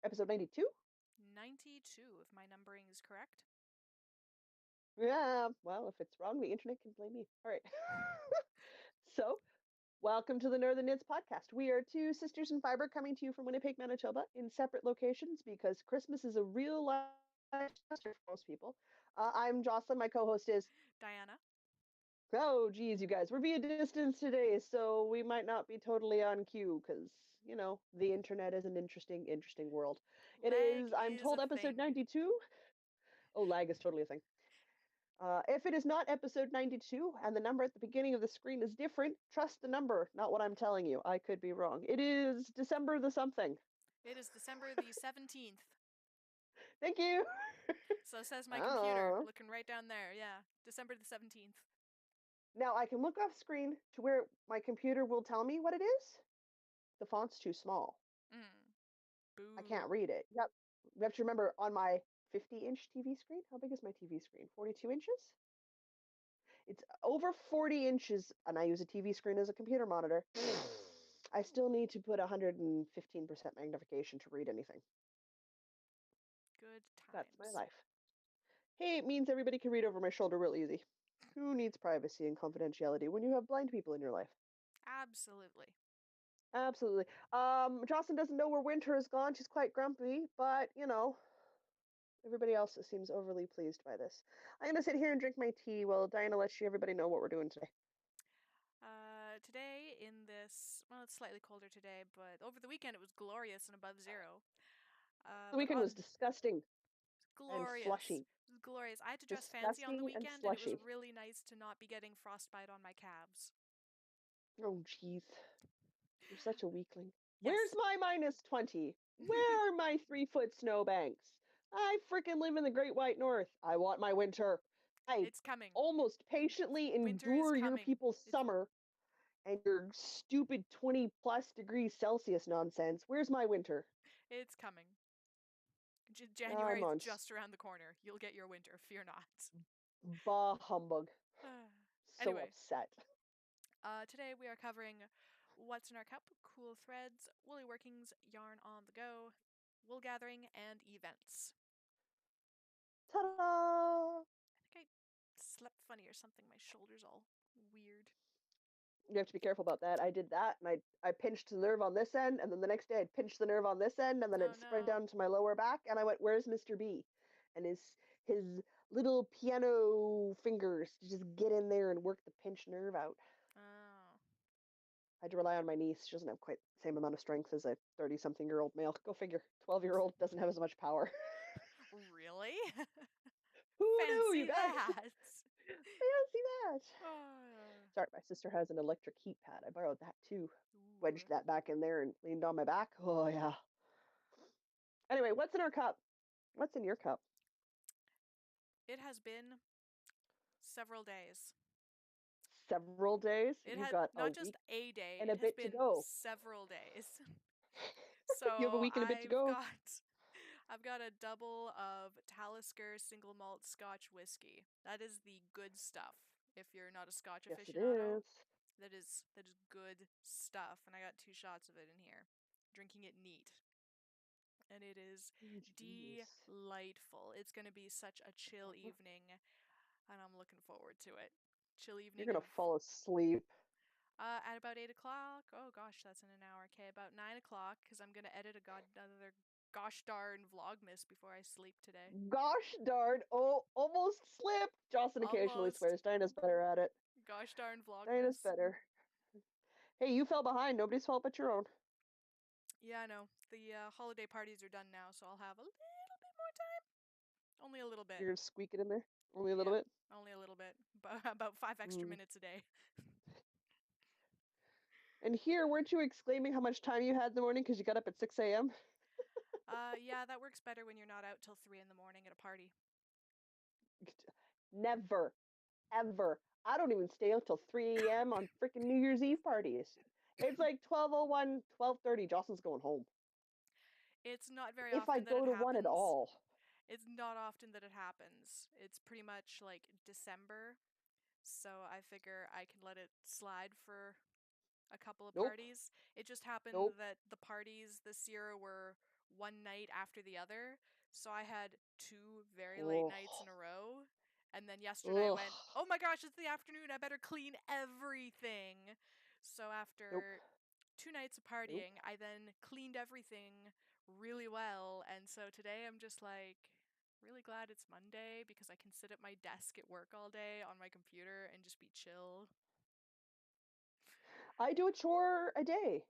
Episode 92? 92, if my numbering is correct. Yeah, well, if it's wrong, the internet can blame me. All right. So, welcome to the Northern Knits podcast. We are two sisters in fiber coming to you from Winnipeg, Manitoba in separate locations because Christmas is a real life disaster for most people. I'm Jocelyn. My co host is Diana. Oh, geez, you guys, we're via distance today, so we might not be totally on cue because, the internet is an interesting world. It Lag is, I'm is told, a episode thing. 92. Oh, lag is totally a thing. If it is not episode 92 and the number at the beginning of the screen is different, trust the number, not what I'm telling you. I could be wrong. It is December the something. It is December the 17th. Thank you. So says my computer, Oh. looking right down there. Yeah, December the 17th. Now I can look off screen to where my computer will tell me what it is. The font's too small. I Boo. can't read it. Yep. You have to remember on my 50-inch TV screen. How big is my TV screen? 42 inches? It's over 40 inches, and I use a TV screen as a computer monitor. I still need to put 115% magnification to read anything. Good That's my times. life. Hey, it means everybody can read over my shoulder real easy. Who needs privacy and confidentiality when you have blind people in your life? Absolutely. Absolutely. Jocelyn doesn't know where winter has gone. She's quite grumpy, but everybody else seems overly pleased by this. I'm gonna sit here and drink my tea while Diana lets everybody know what we're doing today. Today in this, well, it's slightly colder today, but over the weekend it was glorious and above zero. The But weekend was on disgusting and glorious. slushy. It was glorious. I had to dress fancy on the Disgusting and weekend, and it was slushy. really nice to not be getting frostbite on my calves. Oh, jeez. You're such a weakling. Where's Yes. my minus 20? Where are my 3-foot snowbanks? I frickin' live in the Great White North. I want my winter. I It's coming. almost patiently Winter is endure your coming. people's summer and your stupid 20 plus degrees Celsius nonsense. Where's my winter? It's coming. I'm January is on just around the corner. You'll get your winter. Fear not. bah humbug. So Anyway, upset. today we are covering what's in our cup, cool threads, woolly workings, yarn on the go, wool gathering, and events. Ta-da! I think I slept funny or something. My shoulder's all weird. You have to be careful about that. I did that, and I pinched the nerve on this end, and then the next day I'd pinched the nerve on this end, and then Oh it spread no. down to my lower back, and I went, "Where's Mr. B?" And his little piano fingers to just get in there and work the pinched nerve out. Oh. I had to rely on my niece. She doesn't have quite the same amount of strength as a 30-something-year-old male. Go figure. 12-year-old doesn't have as much power. Really? Who knew, you Fancy guys? that. Fancy that. Oh. Sorry, my sister has an electric heat pad. I borrowed that too. Ooh. Wedged that back in there and leaned on my back. Oh, yeah. Anyway, what's in our cup? What's in your cup? It has been several days. Several days. It You've had got a not just week a day, and a it has bit to been go. several days. You have a So week and a bit to go. I've got a double of Talisker single malt Scotch whiskey. That is the good stuff. If you're not a Scotch Yes, it aficionado, is. that is good stuff. And I got 2 shots of it in here. Drinking it neat. And it is Oh, jeez. delightful. It's going to be such a chill evening, and I'm looking forward to it. Chill You're evening gonna of fall asleep. at about 8 o'clock. Oh gosh, that's in an hour. Okay, about 9 o'clock, because I'm gonna edit another gosh darn vlogmas before I sleep today. Gosh darn! Oh, almost slipped. Jocelyn occasionally Almost. swears. Dinah's better at it. Gosh darn Dinah's vlogmas. better. Hey, you fell behind. Nobody's fault but your own. Yeah, I know. The holiday parties are done now, so I'll have a little bit more little bit. You're gonna squeak it in there? Only a little Yep, bit? only a little bit. About 5 extra minutes a day. And here, weren't you exclaiming how much time you had in the morning because you got up at 6 a.m.? Yeah, that works better when you're not out till 3 in the morning at a party. Never, ever. I don't even stay out till 3 a.m. on freaking New Year's Eve parties. It's like 12:01, 12:30. Jocelyn's going home. It's not very If I often that go it to one at happens. all. It's not often that it happens. It's pretty much like December, so I figure I can let it slide for a couple of Nope, parties. It just happened nope. that the parties this year were one night after the other, so I had 2 very late nights in Ugh. a row. And then yesterday I went, Ugh. oh my gosh, it's the afternoon, I better clean everything. So Nope, after 2 nights of nope. partying, I then cleaned everything really well. And so today I'm just like really glad it's Monday because I can sit at my desk at work all day on my computer and just be chill. I do a chore a day.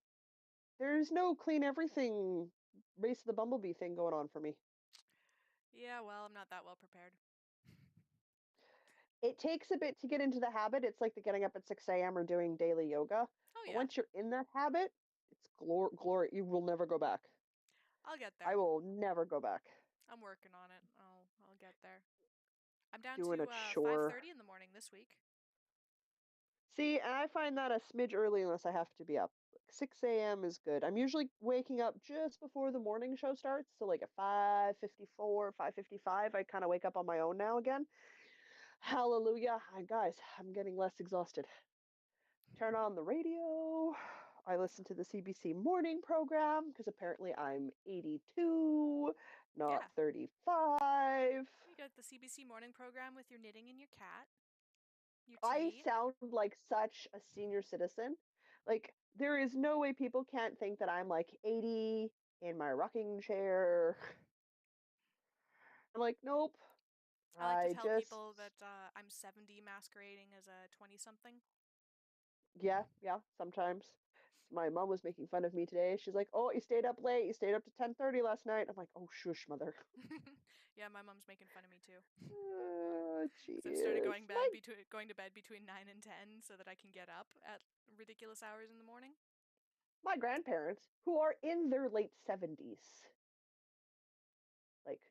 There's no clean everything race of the bumblebee thing going on for me. Yeah, well, I'm not that well prepared. It takes a bit to get into the habit. It's like the getting up at 6 a.m. or doing daily yoga. Oh But yeah, once you're in that habit, it's glory. You will never go back. I'll get I there. will never go back. I'm working on it. I'll get there. I'm down Doing a to chore. 5:30 in the morning this week. See, and I find that a smidge early unless I have to be up. Like 6 a.m. is good. I'm usually waking up just before the morning show starts. So like at 5:54, 5:55, I kind of wake up on my own now again. Hallelujah. Guys, I'm getting less exhausted. Turn on the radio. I listen to the CBC morning program because apparently I'm 82, Yeah, not 35. you got the CBC morning program with your knitting and your cat, your I tea. sound like such a senior citizen. Like, there is no way people can't think that I'm like 80 in my rocking chair. I'm like, nope. I like to I tell just, people that I'm 70 masquerading as a 20 something. yeah, yeah, sometimes. My mom was making fun of me today. She's like, "Oh, you stayed up late. You stayed up to 10:30 last night." I'm like, "Oh, shush, mother." Yeah, my mom's making fun of me too. Because I've started Jeez. going to bed between 9 and 10 so that I can get up at ridiculous hours in the morning. My grandparents, who are in their late 70s, like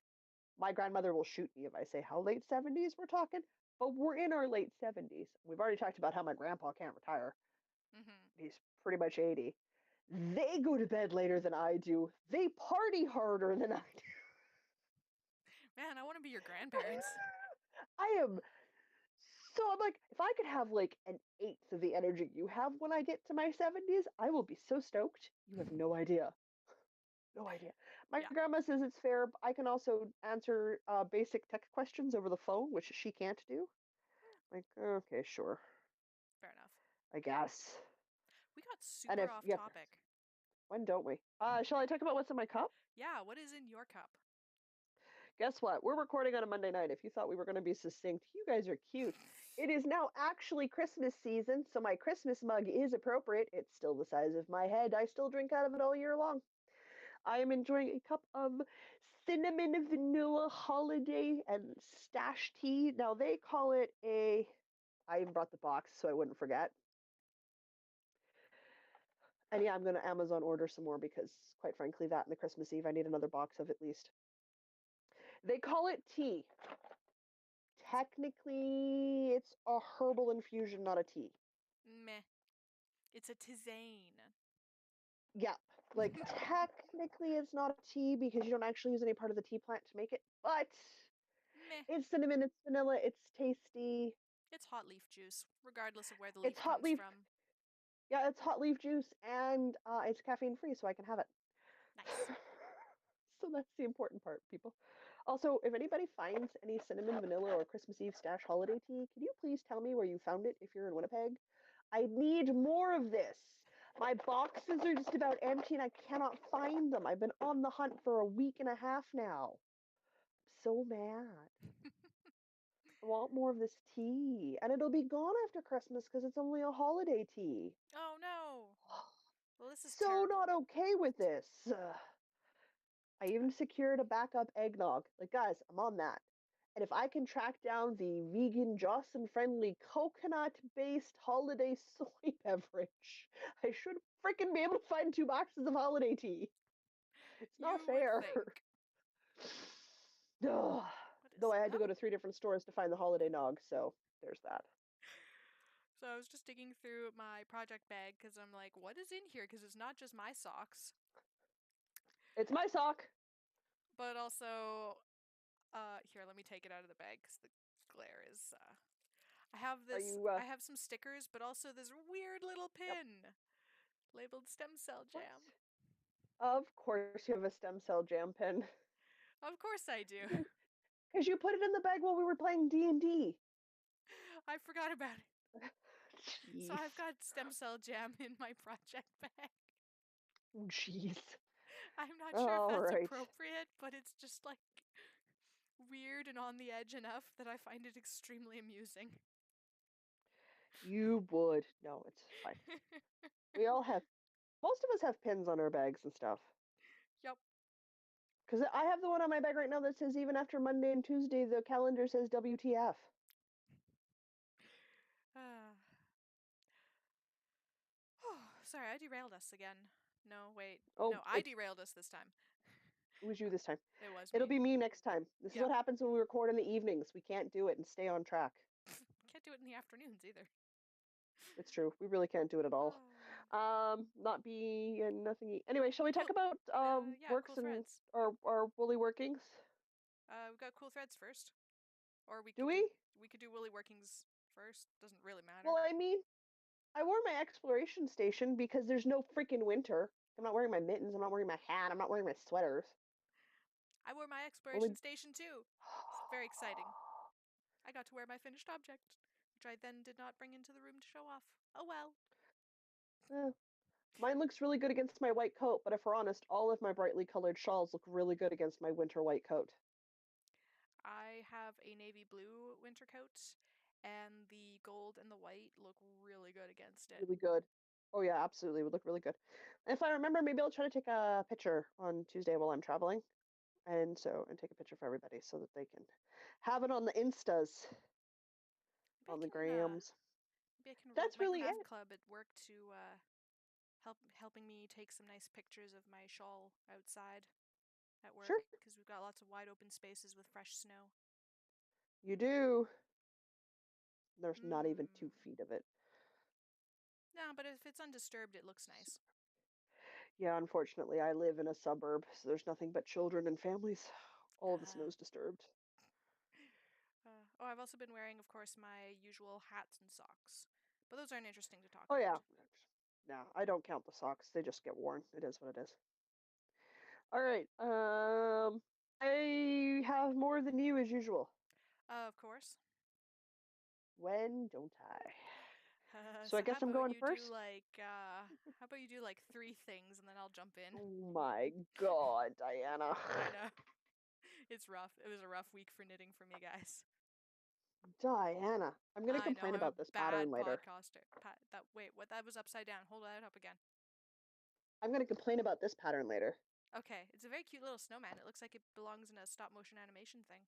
my grandmother will shoot me if I say how late 70s we're talking, but we're in our late 70s. We've already talked about how my grandpa can't retire. Hmm. He's pretty much 80. They go to bed later than I do. They party harder than I do. Man, I want to be your grandparents. I am so I'm like, if I could have like an eighth of the energy you have when I get to my 70s, I will be so stoked. You have no idea. No idea. My Yeah, grandma says it's fair. I can also answer basic tech questions over the phone, which she can't do. Like, okay, sure, fair enough. I guess. We got And super if, off yep, topic. when don't we? Shall I talk about what's in my cup? Yeah, what is in your cup? Guess what? We're recording on a Monday night. If you thought we were going to be succinct, you guys are cute. It is now actually Christmas season, so my Christmas mug is appropriate. It's still the size of my head. I still drink out of it all year long. I am enjoying a cup of cinnamon vanilla holiday and stash tea. Now they call it a. I even brought the box so I wouldn't forget. And yeah, I'm going to Amazon order some more because, quite frankly, that and the Christmas Eve, I need another box of at least. They call it tea. Technically, it's a herbal infusion, not a tea. Meh. It's a tisane. Yeah, like technically it's not a tea because you don't actually use any part of the tea plant to make it, but Meh. it's cinnamon, it's vanilla, it's tasty. It's hot leaf juice, regardless of where the It's leaf hot comes leaf. from. Yeah, it's hot leaf juice and it's caffeine free, so I can have it. Nice. So that's the important part, people. Also, if anybody finds any cinnamon, vanilla, or Christmas Eve stash holiday tea, can you please tell me where you found it if you're in Winnipeg? I need more of this. My boxes are just about empty and I cannot find them. I've been on the hunt for a week and a half now. I'm so mad. I want more of this tea. And it'll be gone after Christmas because it's only a holiday tea. Oh no. Well, this is So not terrible. okay with this. I even secured a backup eggnog. Like, guys, I'm on that. And if I can track down the vegan, Jocelyn-friendly, coconut-based holiday soy beverage, I should freaking be able to find 2 boxes of holiday tea. It's not You would fair. think. Ugh. What Though is I it? had to go Oh. to 3 different stores to find the holiday nog, so there's that. So I was just digging through my project bag because I'm like, what is in here? Because it's not just my socks, It's my sock. but also, here, let me take it out of the bag because the glare is. I have Are this. you, I have some stickers, but also this weird little yep. pin labeled stem cell What? jam. Of course you have a stem cell jam pin. Of course I do. Because you put it in the bag while we were playing D&D. I forgot about it. So I've Jeez. got stem cell jam in my project bag. Jeez. I'm not sure if All that's right. appropriate, but it's just like weird and on the edge enough that I find it extremely amusing. You would. No, it's fine. We all have, most of us have pins on our bags and stuff. Yep. Because I have the one on my bag right now that says even after Monday and Tuesday, the calendar says WTF. Uh, sorry, I derailed us again. No, wait. Oh, No, I derailed us this time. it was you this time. It was It'll me. be me next time. This is Yeah. what happens when we record in the evenings. We can't do it and stay on track. Can't do it in the afternoons either. It's true. We really can't do it at all. Oh. Not be and nothing. Anyway, shall we talk Cool. about Yeah, cool works and threads. our woolly workings? We've got cool threads first. Or Do we? we could do woolly workings first. Doesn't really Well, matter. I mean, I wore my exploration station because there's no freaking winter. I'm not wearing my mittens. I'm not wearing my hat. I'm not wearing my sweaters. I wore my Only. exploration station too. It's very exciting. I got to wear my finished object, which I then did not bring into the room to show off. Oh well. Eh, mine looks really good against my white coat, but if we're honest, all of my brightly colored shawls look really good against my winter white coat. I have a navy blue winter coat, and the gold and the white look really good against it. Really good. Oh yeah, absolutely. Would look really good. If I remember, maybe I'll try to take a picture on Tuesday while I'm traveling. And take a picture for everybody so that they can have it on the Instas, Maybe I on the can Grams. maybe I can rope That's my really craft it. club at work to helping me take some nice pictures of my shawl outside at Sure, work because we've got lots of wide open spaces with fresh snow. you do. There's not even Hmm. 2 feet of it. No, but if it's undisturbed, it looks nice. Yeah, unfortunately, I live in a suburb, so there's nothing but children and families. All of the Uh, snow's disturbed. oh, I've also been wearing, of course, my usual hats and socks, but those aren't interesting to talk Oh yeah. about. No, I don't count the socks. They just get worn. It is what it is. All right. I have more than you as usual. Of course. When don't I? So I So guess I'm going first. how about you do like 3 things and then I'll jump in. Oh my God, Diana. I know. It's rough. It was a rough week for knitting for me, guys. Diana. I'm gonna I know, complain I'm a about this pattern bad later. podcaster. Wait, what? That was upside down. Hold that up again. I'm gonna complain about this pattern later. Okay, it's a very cute little snowman. It looks like it belongs in a stop motion animation thing.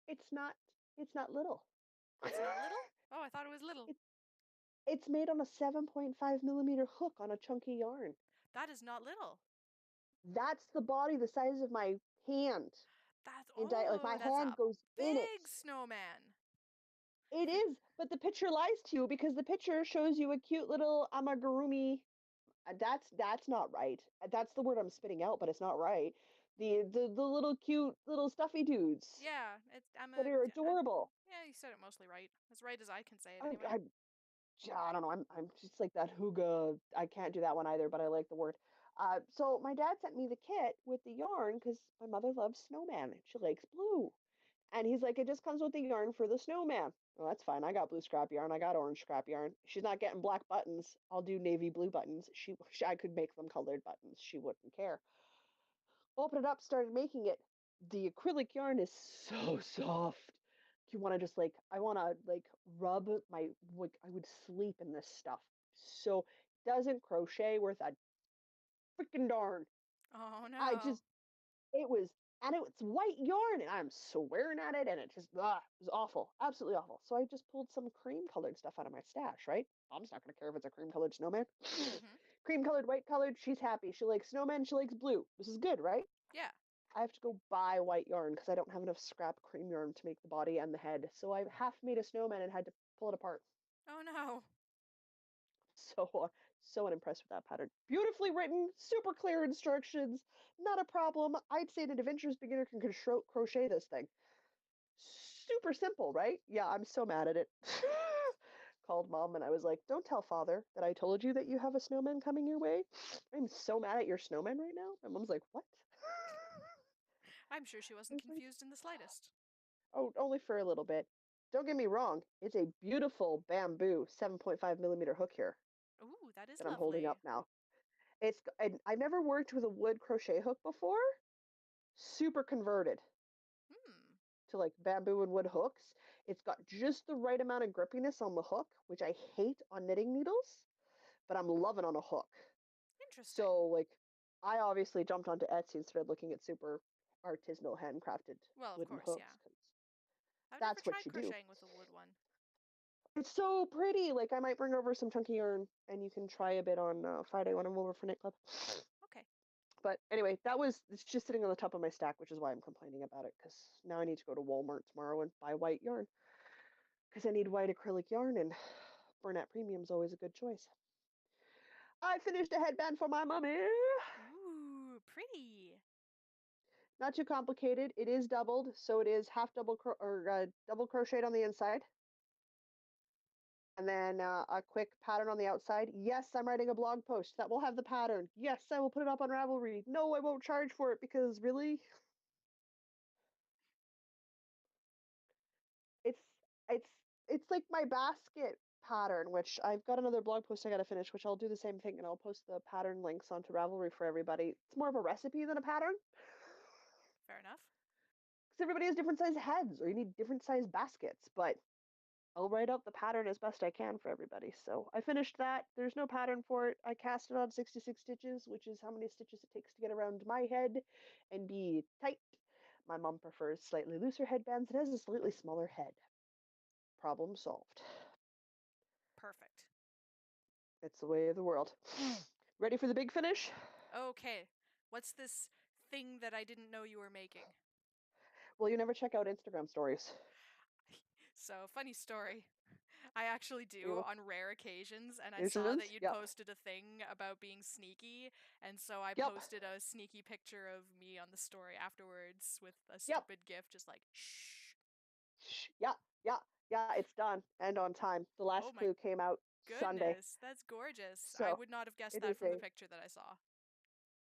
It's not it's not little. It's not little? Oh, I thought it was little. It, it's made on a 7.5 millimeter hook on a chunky yarn. That is not little. That's the body the size of my hand. Like my That's hand a goes in big it. snowman. It is, but the picture lies to you because the picture shows you a cute little amagurumi. That's not right. That's the word I'm spitting out, but it's not right. The little cute little stuffy dudes Yeah, that are adorable. yeah, you said it mostly right. As right as I can say it I, anyway. I I don't know. I'm just like that hygge. I can't do that one either, but I like the word. So my dad sent me the kit with the yarn because my mother loves snowman and she likes blue. And he's like, it just comes with the yarn for the snowman. Well, that's fine. I got blue scrap yarn. I got orange scrap yarn. She's not getting black buttons. I'll do navy blue buttons. I could make them colored buttons. She wouldn't care. Opened it up, started making it. The acrylic yarn is so soft. You want to just like, I want to like rub like, I would sleep in this stuff. So, doesn't crochet worth a freaking darn. Oh I no. just, it was and it's white yarn, and I'm swearing at it, and it just, it was awful, absolutely awful. So I just pulled some cream colored stuff out of my stash, right? Mom's not gonna care if it's a cream colored snowman. Mm-hmm. Cream colored, white colored, she's happy. She likes snowmen, she likes blue. This is good, right? Yeah. I have to go buy white yarn because I don't have enough scrap cream yarn to make the body and the head. So I half made a snowman and had to pull it apart. Oh no. So unimpressed with that pattern. Beautifully written, super clear instructions, not a problem. I'd say an adventurous beginner can crochet this thing. Super simple, right? Yeah, I'm so mad at it. Called mom and I was like, "Don't tell father that I told you that you have a snowman coming your way. I'm so mad at your snowman right now." My mom's like, "What?" I'm sure she I wasn't was like, confused in the slightest. "Oh, only for a little bit." Don't get me wrong, it's a beautiful bamboo 7.5 millimeter hook here Ooh, that is that I'm holding up lovely. now. I've never worked with a wood crochet hook before. Super converted Hmm. to like bamboo and wood hooks. It's got just the right amount of grippiness on the hook, which I hate on knitting needles, but I'm loving on a hook. Interesting. So like I obviously jumped onto Etsy and started looking at super artisanal handcrafted Well, of wooden course, hooks yeah. because I've never that's what tried you do. crocheting with a wood one. It's so pretty. Like I might bring over some chunky yarn and you can try a bit on Friday when I'm over for knit club. Okay. But anyway, it's just sitting on the top of my stack, which is why I'm complaining about it because now I need to go to Walmart tomorrow and buy white yarn because I need white acrylic yarn and Bernat Premium is always a good choice. I finished a headband for my mummy. Ooh, pretty. Not too complicated. It is doubled, so it is half double crocheted on the inside, and then a quick pattern on the outside. Yes, I'm writing a blog post that will have the pattern. Yes, I will put it up on Ravelry. No, I won't charge for it because really, it's it's it's like my basket pattern, which I've got another blog post I gotta finish, which I'll do the same thing and I'll post the pattern links onto Ravelry for everybody. It's more of a recipe than a pattern. Fair enough. Because everybody has different size heads or you need different size baskets, but I'll write out the pattern as best I can for everybody. So I finished that. There's no pattern for it. I cast it on 66 stitches, which is how many stitches it takes to get around my head and be tight. My mom prefers slightly looser headbands. It has a slightly smaller head. Problem solved. Perfect. It's the way of the world. Ready for the big finish? Okay. What's this thing that I didn't know you were making? Well, you never check out Instagram stories. So, funny story. I actually do You on rare occasions, and I saw that Asians? you'd Yep. posted a thing about being sneaky, and so I Yep. posted a sneaky picture of me on the story afterwards with a Yep. stupid gif just like, shh. Yeah. Yeah. Yeah. It's done and on time. The Oh last my clue came out Sunday. goodness, that's gorgeous. I So would not have guessed it that is from the a picture that I saw.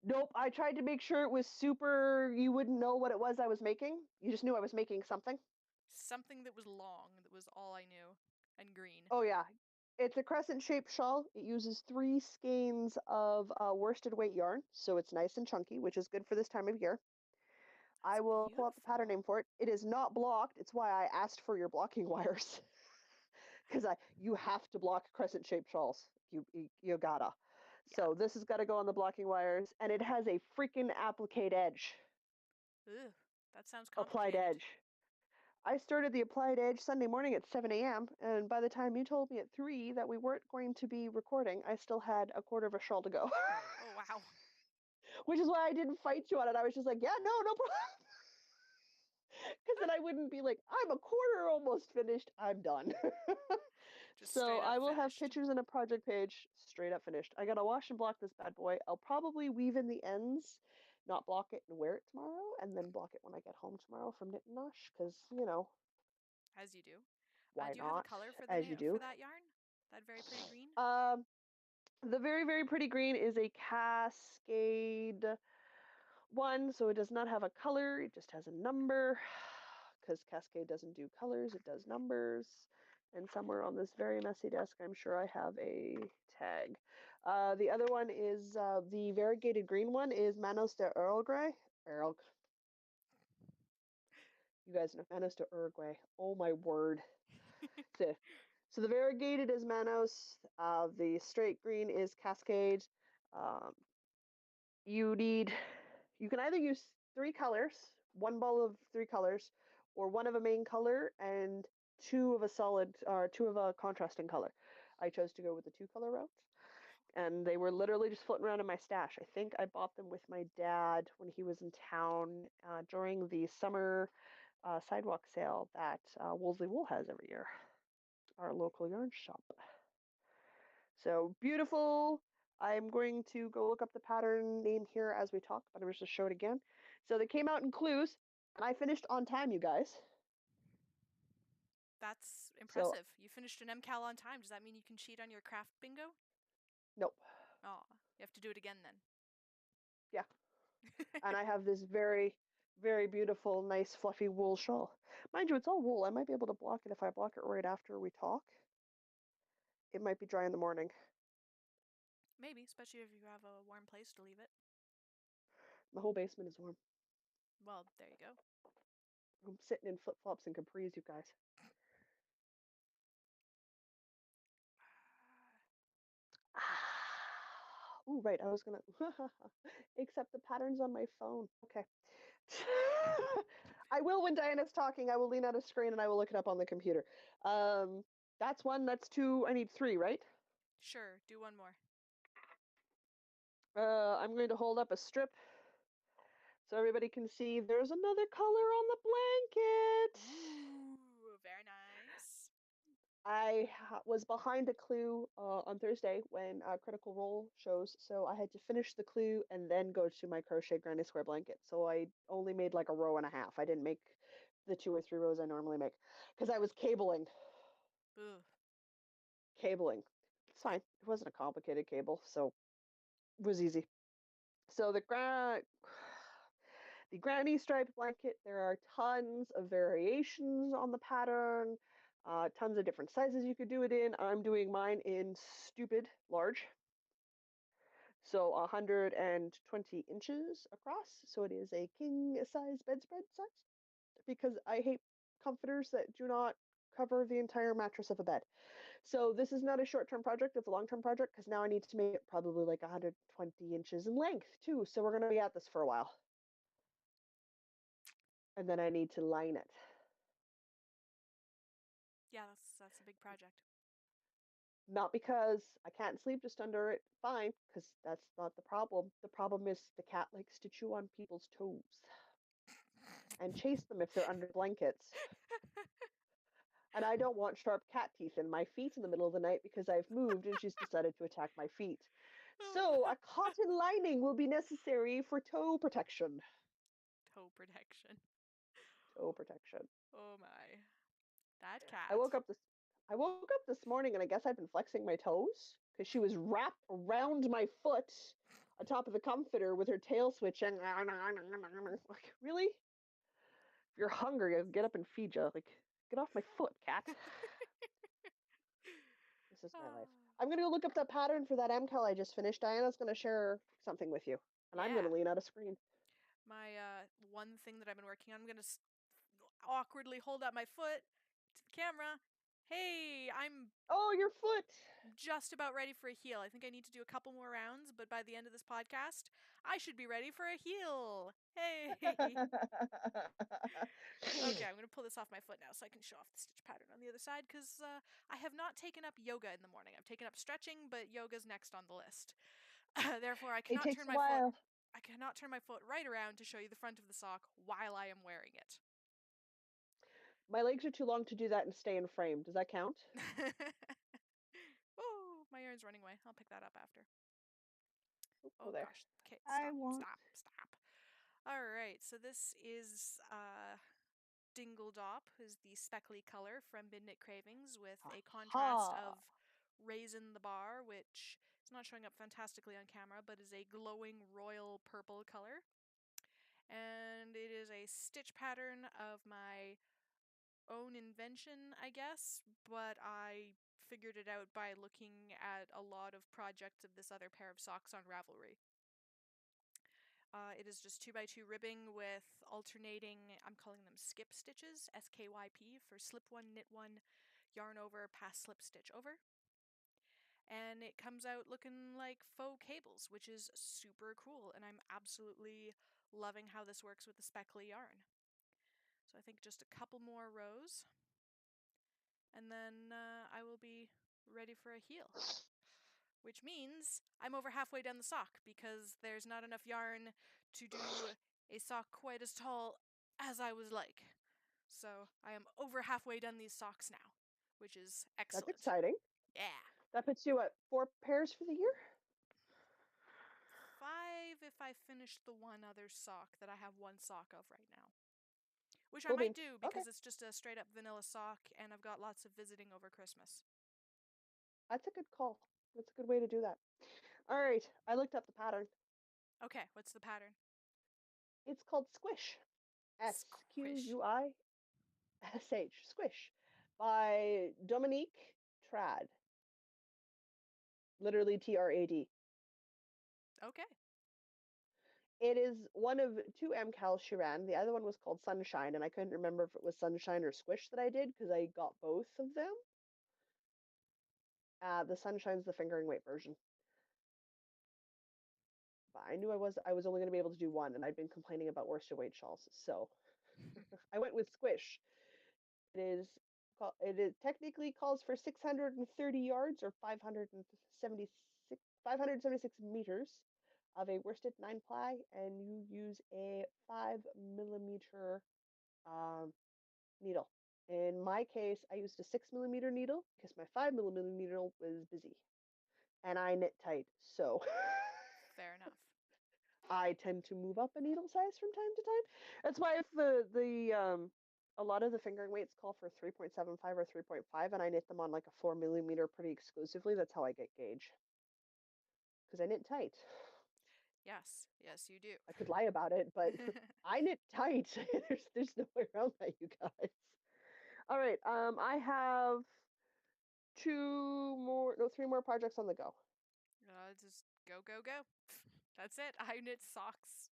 Nope, I tried to make sure it was super, you wouldn't know what it was I was making. You just knew I was making something. Something that was long, that was all I knew, and green. Oh yeah. It's a crescent-shaped shawl. It uses 3 skeins of worsted weight yarn, so it's nice and chunky, which is good for this time of year. That's I will pull up the pattern beautiful. name for it. It is not blocked. It's why I asked for your blocking wires. Because you have to block crescent-shaped shawls. You gotta. Yeah. So this has got to go on the blocking wires, and it has a freaking applique edge, Ugh, that sounds applied complicated. edge. I started the Applied Edge Sunday morning at 7 a.m., and by the time you told me at 3 that we weren't going to be recording, I still had a quarter of a shawl to go. Oh wow. Which is why I didn't fight you on it. I was just like, yeah, no problem. Because then I wouldn't be like, I'm a quarter almost finished. I'm done. Just So straight I up will have finished. pictures in a project page straight up finished. I gotta wash and block this bad boy. I'll probably weave in the ends, not block it and wear it tomorrow, and then block it when I get home tomorrow from Knit and Nosh, because, As you do. why Do you have a not? color for As you for do. that yarn? That very pretty green? Um, The very, very pretty green is a Cascade one, so it does not have a color, it just has a number, because Cascade doesn't do colors, it does numbers. And somewhere on this very messy desk, I'm sure I have a tag. The other one is the variegated green one is Manos de Earl Grey. Earl, you guys know Manos de Earl Grey. Oh my word. So, so the variegated is Manos. The straight green is Cascade. Um, you can either use 3 colors, one ball of 3 colors, or one of a main color and two of a solid, or two of a contrasting color. I chose to go with the 2 color route, and they were literally just floating around in my stash. I think I bought them with my dad when he was in town during the summer sidewalk sale that Wolseley Wool has every year, our local yarn shop. So beautiful. I'm going to go look up the pattern name here as we talk, but I'm just going to show it again. So they came out in clues, and I finished on time, you guys. That's So, impressive. You finished an MCAL on time. Does that mean you can cheat on your craft bingo? nope. Oh, you have to do it again then. Yeah. And I have this very, very beautiful, nice, fluffy wool shawl. Mind you, it's all wool. I might be able to block it if I block it right after we talk. It might be dry in the morning. Maybe, especially if you have a warm place to leave it. My whole basement is warm. Well, there you go. I'm sitting in flip-flops and capris, you guys. Oh, right. I was gonna accept the patterns on my phone. Okay. I will when Diana's talking. I will lean out of screen and I will look it up on the computer. That's one. That's two. I need three, right? Sure, do one more. I'm going to hold up a strip so everybody can see there's another color on the blanket. Ooh, very nice. I was behind a clue on Thursday when Critical Role shows, so I had to finish the clue and then go to my crochet granny square blanket. So I only made like a row and a half. I didn't make the 2 or 3 rows I normally make because I was cabling. Ugh. Cabling. It's fine. It wasn't a complicated cable, so it was easy. So the granny striped blanket, there are tons of variations on the pattern, tons of different sizes you could do it in. I'm doing mine in stupid large, so 120 inches across. So it is a king size bedspread size because I hate comforters that do not cover the entire mattress of a bed. So this is not a short-term project, it's a long-term project because now I need to make it probably like 120 inches in length too. So we're going to be at this for a while. And then I need to line it. Yeah, that's a big project. Not because I can't sleep just under it, fine, because that's not the problem. The problem is the cat likes to chew on people's toes and chase them if they're under blankets. And I don't want sharp cat teeth in my feet in the middle of the night because I've moved and she's decided to attack my feet. So a cotton lining will be necessary for toe protection. Toe protection. Toe protection. Oh my. That I woke cat. up this I woke up this morning and I guess I'd been flexing my toes because she was wrapped around my foot on top of the comforter with her tail switching. Like, really? If you're hungry, I'll get up and feed you. Like, get off my foot, cat. This is my life. I'm gonna go look up that pattern for that MCAL I just finished. Diana's gonna share something with you, and I'm gonna Yeah. lean out of screen. My one thing that I've been working on, I'm gonna awkwardly hold up my foot to the camera. Hey, I'm Oh, your foot! just about ready for a heel. I think I need to do a couple more rounds, but by the end of this podcast, I should be ready for a heel. Hey. Okay, I'm going to pull this off my foot now so I can show off the stitch pattern on the other side because I have not taken up yoga in the morning. I've taken up stretching, but yoga's next on the list. Therefore, I It cannot takes turn a my foot while. I cannot turn my foot right around to show you the front of the sock while I am wearing it. My legs are too long to do that and stay in frame. Does that count? Oh, my yarn's running away. I'll pick that up after. Oh, Oh there. gosh. Okay, I stop, want. stop, stop. All right, so this is Dingle Dop, is the speckly color from Midnight Cravings with a contrast Aha! of Raisin the Bar, which is not showing up fantastically on camera, but is a glowing royal purple color. And it is a stitch pattern of my own invention, I guess, but I figured it out by looking at a lot of projects of this other pair of socks on Ravelry. It is just 2x2 ribbing with alternating, I'm calling them skip stitches, SKYP, for slip one, knit one, yarn over, pass slip stitch over. And it comes out looking like faux cables, which is super cool, and I'm absolutely loving how this works with the speckly yarn. So I think just a couple more rows, and then I will be ready for a heel. Which means I'm over halfway down the sock because there's not enough yarn to do a sock quite as tall as I would like. So I am over halfway done these socks now, which is That's excellent. exciting. Yeah. That puts you at 4 pairs for the year? 5 if I finish the one other sock that I have one sock of right now. Which I Cool might beans. do Okay. because it's just a straight up vanilla sock and I've got lots of visiting over Christmas. That's a good call. That's a good way to do that. All right. I looked up the pattern. Okay, what's the pattern? It's called Squish. Squish. Squish. Squish. By Dominique Trad. Literally Trad. Okay. It is one of 2 MCALs she ran. The other one was called Sunshine, and I couldn't remember if it was Sunshine or Squish that I did because I got both of them. The Sunshine's the fingering weight version. But I knew I was only going to be able to do one, and I'd been complaining about worsted weight shawls, so I went with Squish. It technically calls for 630 yards or 576 meters of a worsted 9-ply, and you use a 5 millimeter needle. In my case, I used a 6 millimeter needle because my 5 millimeter needle was busy, and I knit tight, so Fair enough. I tend to move up a needle size from time to time. That's why if a lot of the fingering weights call for 3.75 or 3.5, and I knit them on like a 4 millimeter pretty exclusively. That's how I get gauge because I knit tight. Yes, you do. I could lie about it, but I knit tight. There's no way around that, you guys. All right, I have 3 more projects on the go. Just go, go, go. That's it. I knit socks.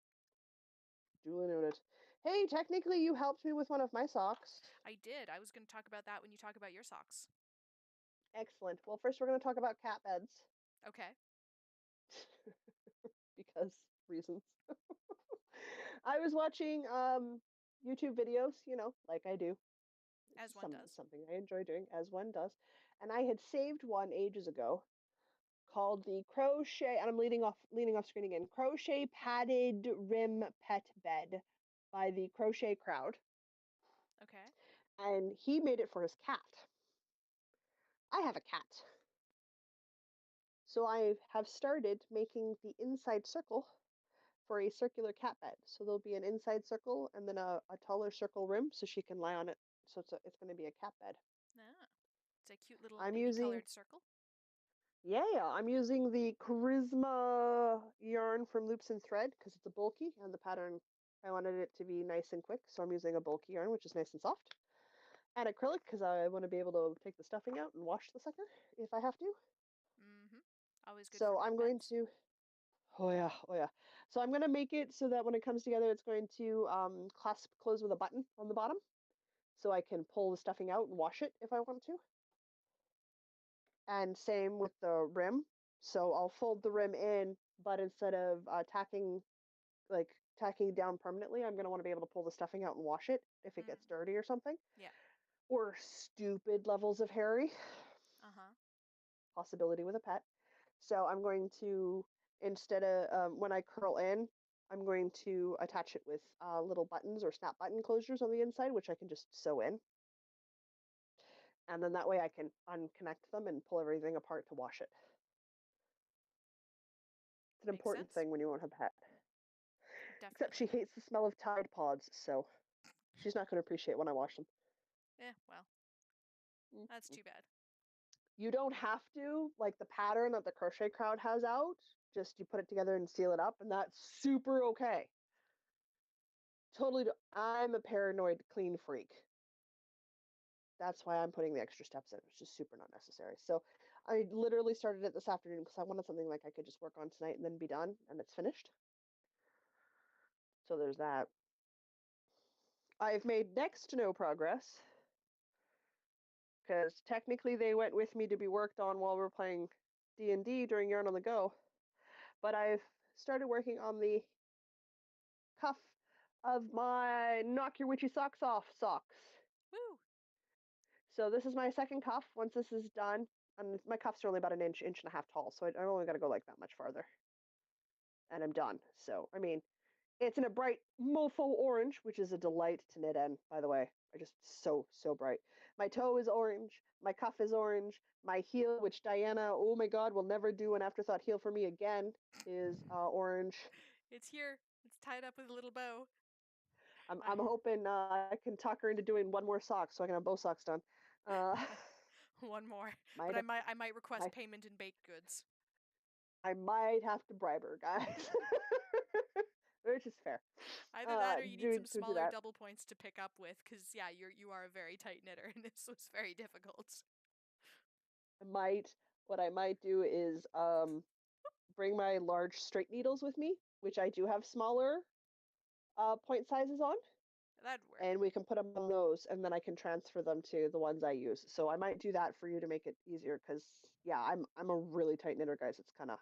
Duly noted. Hey, technically you helped me with one of my socks. I did. I was going to talk about that when you talk about your socks. Excellent. Well, first we're going to talk about cat beds. Okay. Because reasons. I was watching YouTube videos, like I do. This As is one does. something I enjoy doing, as one does. And I had saved one ages ago called the Crochet, and I'm leaning off screen again. Crochet Padded Rim Pet Bed by the Crochet Crowd. Okay. And he made it for his cat. I have a cat. So I have started making the inside circle for a circular cat bed. So there'll be an inside circle and then a taller circle rim so she can lie on it. So it's going to be a cat bed. Ah, it's a cute little I'm navy using, colored circle. I'm using the Charisma yarn from Loops and Thread because it's a bulky and the pattern, I wanted it to be nice and quick. So I'm using a bulky yarn, which is nice and soft. And acrylic because I want to be able to take the stuffing out and wash the sucker if I have to. Mm-hmm. Always good for So cut I'm going beds. to Oh yeah, oh yeah. So I'm gonna make it so that when it comes together, it's going to clasp close with a button on the bottom, so I can pull the stuffing out and wash it if I want to. And same with the rim. So I'll fold the rim in, but instead of tacking down permanently, I'm gonna want to be able to pull the stuffing out and wash it if it gets Mm. dirty or something, Yeah. or stupid levels of hairy. Uh-huh. Possibility with a pet. So I'm going to, instead of when I curl in, I'm going to attach it with little buttons or snap button closures on the inside, which I can just sew in. And then that way I can unconnect them and pull everything apart to wash it. It's an Makes important sense. thing when you own a pet. Except she Definitely. hates the smell of Tide Pods, so she's not going to appreciate when I wash them. Well, that's too bad. You don't have to, like the pattern that the Crochet Crowd has out, just you put it together and seal it up, and that's super okay. Totally, I'm a paranoid clean freak. That's why I'm putting the extra steps in. It's just super not necessary. So I literally started it this afternoon because I wanted something like I could just work on tonight and then be done, and it's finished. So there's that. I've made next to no progress because technically they went with me to be worked on while we're playing D&D during Yarn on the Go. But I've started working on the cuff of my Knock Your Witchy Socks Off socks. Woo! So this is my second cuff. Once this is done, and my cuffs are only about an inch, inch and a half tall, so I only got to go like that much farther, and I'm done. So, I mean, it's in a bright mofo orange, which is a delight to knit in, by the way. I just so bright. My toe is orange. My cuff is orange. My heel, which Diana, oh my God, will never do an afterthought heel for me again, is orange. It's here. It's tied up with a little bow. I'm hoping I can talk her into doing one more sock so I can have both socks done. One more, might but have, I might request payment in baked goods. I might have to bribe her, guys. Which is fair. Either that, or you need some Do smaller that. double points to pick up with, because yeah, you are a very tight knitter, and this was very difficult. What I might do is bring my large straight needles with me, which I do have smaller point sizes on, That'd work. and we can put them on those, and then I can transfer them to the ones I use. So I might do that for you to make it easier, because yeah, I'm a really tight knitter, guys. It's kind of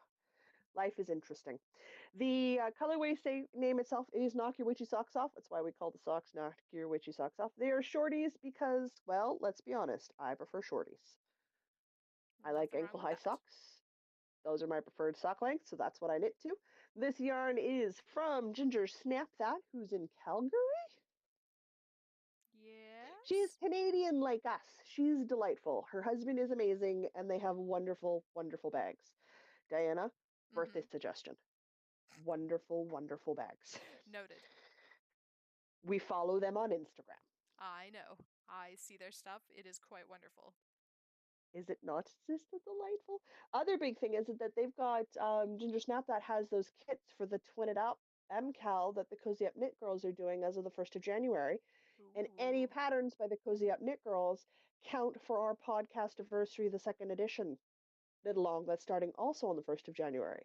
life is interesting. The colorway name itself is Knock Your Witchy Socks Off. That's why we call the socks Knock Your Witchy Socks Off. They are shorties because, well, let's be honest, I prefer shorties. I like Nothing wrong with ankle-high that. socks. Those are my preferred sock length, so that's what I knit to. This yarn is from Ginger Snap That, who's in Calgary. She's Yes. Canadian like us. She's delightful. Her husband is amazing, and they have wonderful, wonderful bags. Diana, birthday suggestion. Wonderful bags. Noted. We follow them on Instagram. I know. I see their stuff. It is quite wonderful. Is it not just delightful? Other big thing is that they've got Ginger Snap that has those kits for the Twin It Up MCAL that the Cozy Up Knit Girls are doing as of the 1st of January. And any Ooh. patterns by the Cozy Up Knit Girls count for our podcast anniversary, the second edition knit along that's starting also on the 1st of January.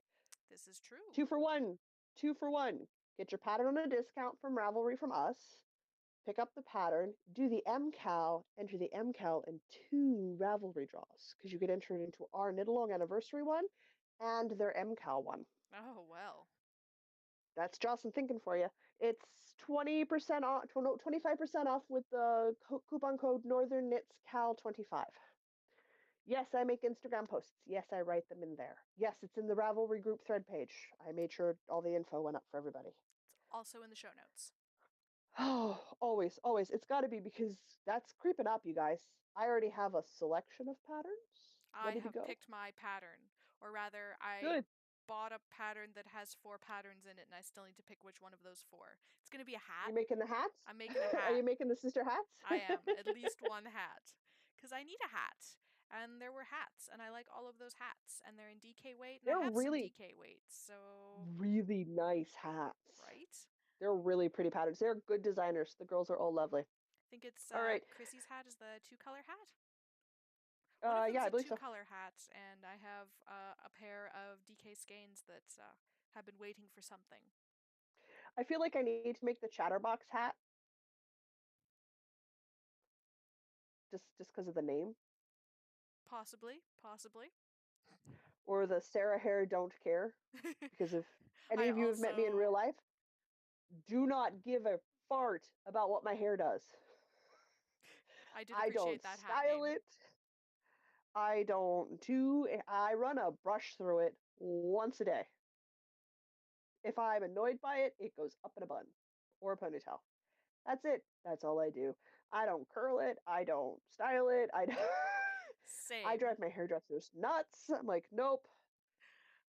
This is true. 2 for 1. 2 for 1. Get your pattern on a discount from Ravelry from us. Pick up the pattern, do the MCAL, enter the MCAL in 2 Ravelry draws, because you get entered into our knit along anniversary one and their MCAL one. Oh, well. That's Jocelyn thinking for you. It's 20% off, 25% off with the coupon code Northern Knits Cal 25. Yes, I make Instagram posts. Yes, I write them in there. Yes, it's in the Ravelry group thread page. I made sure all the info went up for everybody. It's also in the show notes. Oh, always. It's got to be, because that's creeping up, you guys. I already have a selection of patterns I ready to have go. picked my pattern, or rather, I Good. bought a pattern that has 4 patterns in it, and I still need to pick which one of those 4. It's going to be a You hat. making the hats? I'm making a Are you hat. making the sister hats? I am. At least one hat. Because I need a hat. And there were hats, and I like all of those hats. And they're in DK weight, and I They're have some really, DK weight, so... really nice hats. Right? They're really pretty patterns. They're good designers. The girls are all lovely. I think it's All right. Chrissy's hat is the 2-color hat. One of Yeah, them's I a believe so. 2-color hat, and I have a pair of DK skeins that have been waiting for something. I feel like I need to make the Chatterbox hat just because of the name, Possibly. or the Sarah Hair Don't Care, because if any I of you have met me in real also... life, do not give a fart about what my hair does. I did I appreciate don't that hat style name. it. I run a brush through it once a day. If I'm annoyed by it, it goes up in a bun or a ponytail. That's it. That's all I do. I don't curl it. I don't style it. I Same. drive my hairdressers nuts. I'm like, nope.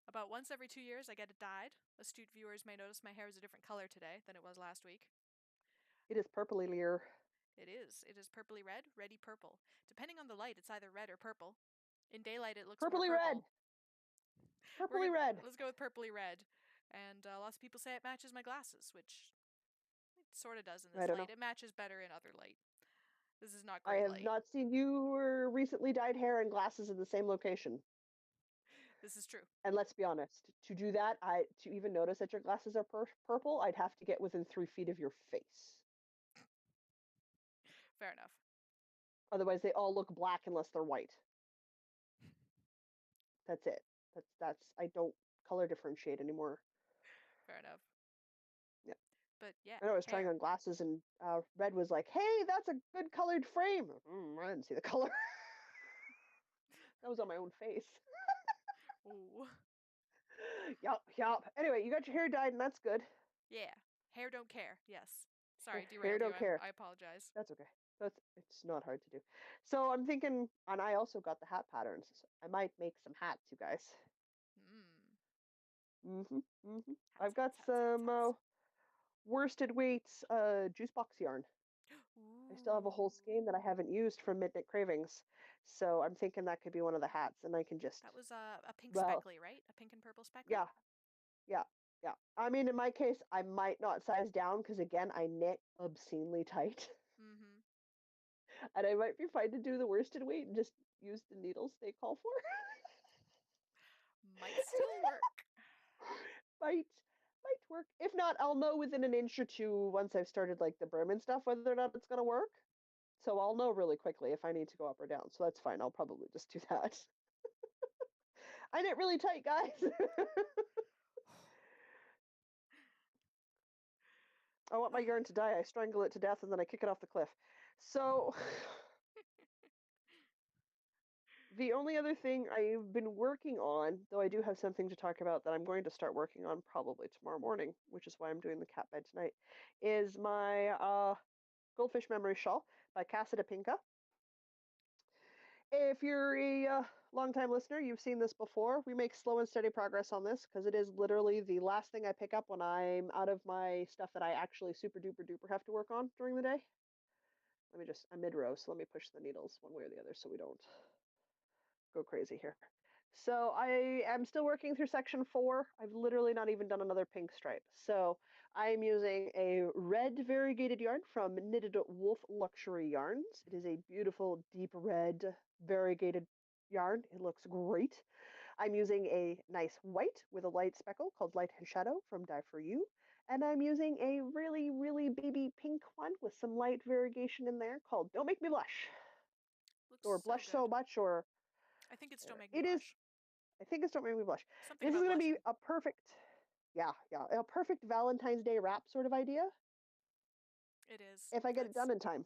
About once every 2 years, I get it dyed. Astute viewers may notice my hair is a different color today than it was last week. It is purpley leer. It is. It is purpley red, reddy purple. Depending on the light, it's either red or purple. In daylight, it looks more Purpley red. purple. Purpley red. Let's go with purpley red. And lots of people say it matches my glasses, which it sort of does in I this don't light. know. It matches better in other light. This is not I great have light. not seen your recently dyed hair and glasses in the same location. This is true. And let's be honest, to do that, to even notice that your glasses are purple, I'd have to get within 3 feet of your face. Fair enough. Otherwise, they all look black unless they're white. That's it. That's I don't color differentiate anymore. Fair enough. Yeah. But yeah, I know I was trying hair. on glasses, and Red was like, "Hey, that's a good colored frame." I didn't see the color. That was on my own face. Ooh. Yup, yup. Anyway, you got your hair dyed, and that's good. Yeah. Hair don't care. Yes. Sorry, Hair derailed you. don't care. I apologize. That's okay. It's not hard to do. So I'm thinking, and I also got the hat patterns. So I might make some hats, you guys. Mmm. I've Hats, got hats, hats, hats, some hats. worsted weights juice box yarn. I still have a whole skein that I Ooh. haven't used from Midnight Cravings, so I'm thinking that could be one of the hats, and I can That just, was a pink well, speckly, right? A pink and purple speckly? yeah, yeah, yeah. I mean, in my case, I might not size down because again, I knit obscenely tight, Mm-hmm. and I might be fine to do the worsted weight and just use the needles they call for. Might still work. might might work. If not, I'll know within an inch or two once I've started like the Berman stuff whether or not it's gonna work. So I'll know really quickly if I need to go up or down. So that's fine. I'll probably just do that. I knit really tight, guys. I want my yarn to die. I strangle it to death and then I kick it off the cliff. So the only other thing I've been working on, though I do have something to talk about that I'm going to start working on probably tomorrow morning, which is why I'm doing the cat bed tonight, is my Goldfish Memory Shawl by Cassia Pinka. If you're a longtime listener, you've seen this before. We make slow and steady progress on this because it is literally the last thing I pick up when I'm out of my stuff that I actually super duper duper have to work on during the day. I'm mid-row, so let me push the needles one way or the other so we don't go crazy here. So I am still working through section 4. I've literally not even done another pink stripe. So I'm using a red variegated yarn from Knitted Wolf Luxury Yarns. It is a beautiful deep red variegated yarn. It looks great. I'm using a nice white with a light speckle called Light and Shadow from Dye For You. And I'm using a really, really baby pink one with some light variegation in there called Don't Make Me Blush. Looks Or so Blush So good. Much, or I think it's Don't Make Me it is, Blush. I think it's Don't Make Me Blush. Something This is about going to be blushing. a perfect, yeah, a perfect Valentine's Day wrap sort of idea It is. if I get it done in time.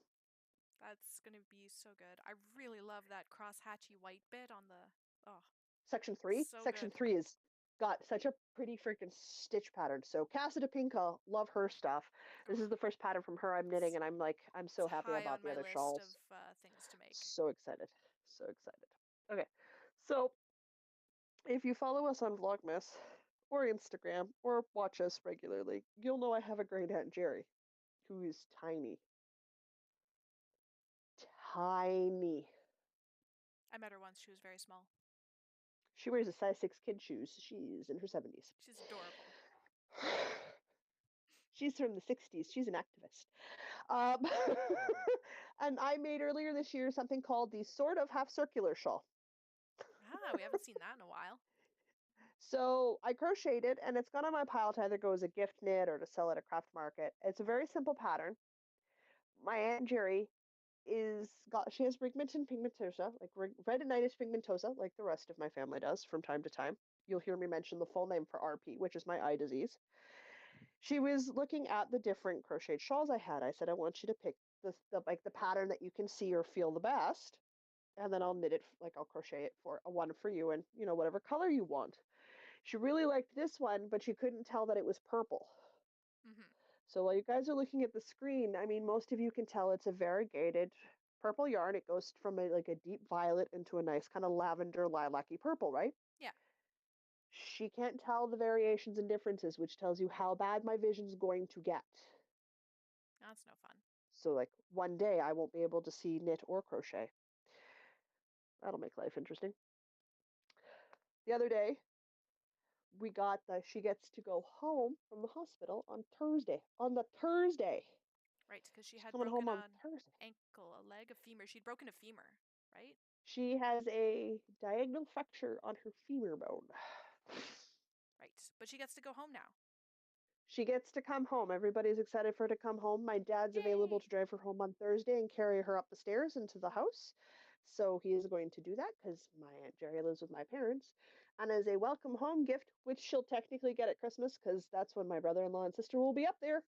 That's gonna be so good. I really love that cross hatchy white bit on the. Oh, Section 3. so Section good. 3 is got such a pretty freaking stitch pattern. So Cassia Pinka, love her stuff. This is Oh, the first pattern from her I'm knitting, it's and I'm it's so happy I high bought on the my other list of shawls. things to make. So excited. So excited. Okay. So if you follow us on Vlogmas or Instagram or watch us regularly, you'll know I have a great Aunt Jerry who is tiny. Tiny. I met her once. She was very small. She wears a size 6 kid shoes. She's in her 70s. She's adorable. She's from the 60s. She's an activist. Um, and I made earlier this year something called the sort of half circular shawl. Ah, we haven't seen that in a while. So I crocheted it, and it's gone on my pile to either go as a gift knit or to sell at a craft market. It's a very simple pattern. My Aunt Jerry she has pigmentin pigmentosa, like retinitis pigmentosa, like the rest of my family does from time to time. You'll hear me mention the full name for RP, which is my eye disease. She was looking at the different crocheted shawls I had. I said, I want you to pick the pattern that you can see or feel the best, and then I'll knit it, like I'll crochet it for a one for you, and whatever color you want. She really liked this one, but she couldn't tell that it was purple. Mm-hmm. So while you guys are looking at the screen, I mean, most of you can tell it's a variegated purple yarn. It goes from like a deep violet into a nice kind of lavender lilac-y purple, right? Yeah, She can't tell the variations and differences, which tells you how bad my vision's going to get. that's no fun. So like one day I won't be able to see knit or crochet. That'll make life interesting. The other day, she gets to go home from the hospital on Thursday. On the Thursday. Right, because she She's had coming broken home on an Thursday. ankle, a leg, a femur. She'd broken a femur, right? She has a diagonal fracture on her femur bone. Right, but she gets to go home now. She gets to come home. Everybody's excited for her to come home. My dad's available Yay! to drive her home on Thursday and carry her up the stairs into the house. So he is going to do that because my Aunt Jerry lives with my parents. And as a welcome home gift, which she'll technically get at Christmas because that's when my brother in law and sister will be up there,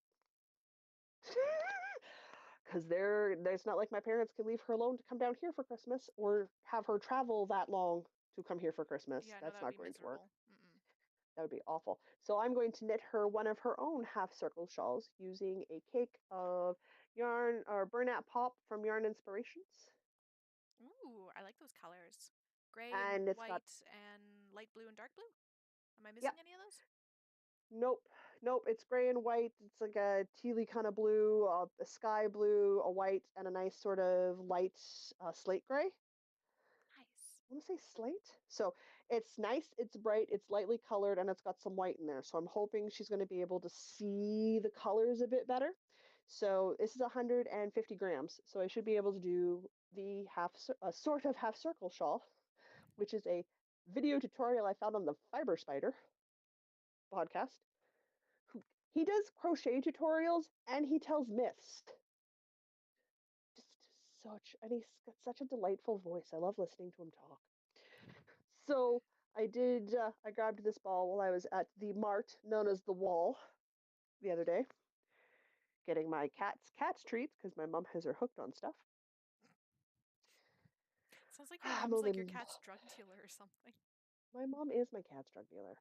Because there's not like my parents can leave her alone to come down here for Christmas or have her travel that long to come here for Christmas. Yeah, no, That's that would not be going to work. miserable. Mm-mm. That would be awful. So I'm going to knit her one of her own half circle shawls using a cake of yarn or Bernat Pop from Yarn Inspirations. Ooh, I like those colors. Gray and And it's got, white and light blue and dark blue. Am I yeah, missing any of those? nope, nope, it's gray and white. It's like a tealy kind of blue, a sky blue, a white, and a nice sort of light slate gray. Nice. I want to say slate. So it's nice, it's bright, it's lightly colored, and it's got some white in there. So I'm hoping she's going to be able to see the colors a bit better. So this is 150 grams. So I should be able to do the a sort of half circle shawl, which is a video tutorial I found on the Fiber Spider podcast. He does crochet tutorials and he tells myths. Just such, and he's got such a delightful voice. I love listening to him talk. So I grabbed this ball while I was at the mart known as the Wall the other day, getting my cat's treats because my mom has her hooked on stuff. Sounds like your I'm mom's like your only, cat's drug dealer or something. my mom is my cat's drug dealer.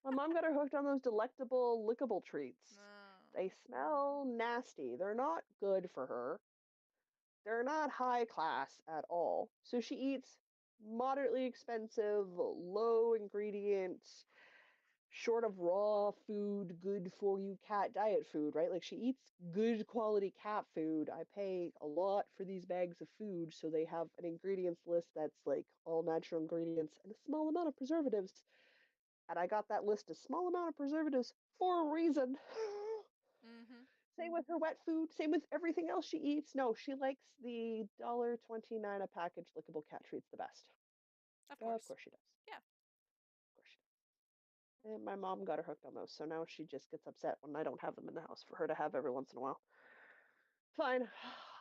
My mom got her hooked on those delectable lickable treats. No. They smell nasty. They're not good for her. They're not high class at all. So she eats moderately expensive, low ingredient, short of raw food, good for you cat diet food, right? Like she eats good quality cat food. I pay a lot for these bags of food, so they have an ingredients list that's like all natural ingredients and a small amount of preservatives. And I got that list a small amount of preservatives for a reason. Mm-hmm. Same with her wet food, same with everything else she eats. No, she likes the $1.29 a package lickable cat treats the best. Of Of course. course she does. Yeah. Of course she does. And my mom got her hooked on those, so now she just gets upset when I don't have them in the house for her to have every once in a while. Fine.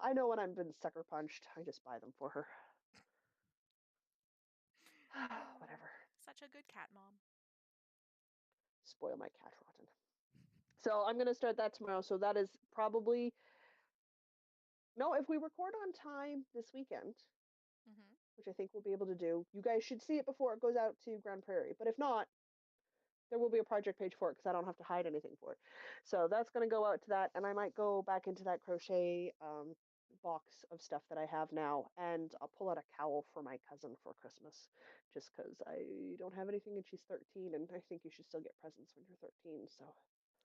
I know when I've been sucker punched. I just buy them for her. Whatever. Such a good cat mom. Spoil my cat rotten. So I'm going to start that tomorrow. So that is probably, no, if we record on time this weekend, Mm-hmm. which I think we'll be able to do, you guys should see it before it goes out to Grand Prairie. But if not, there will be a project page for it because I don't have to hide anything for it. So that's going to go out to that, and I might go back into that crochet box of stuff that I have now, and I'll pull out a cowl for my cousin for Christmas, just because I don't have anything and she's 13, and I think you should still get presents when you're 13. So,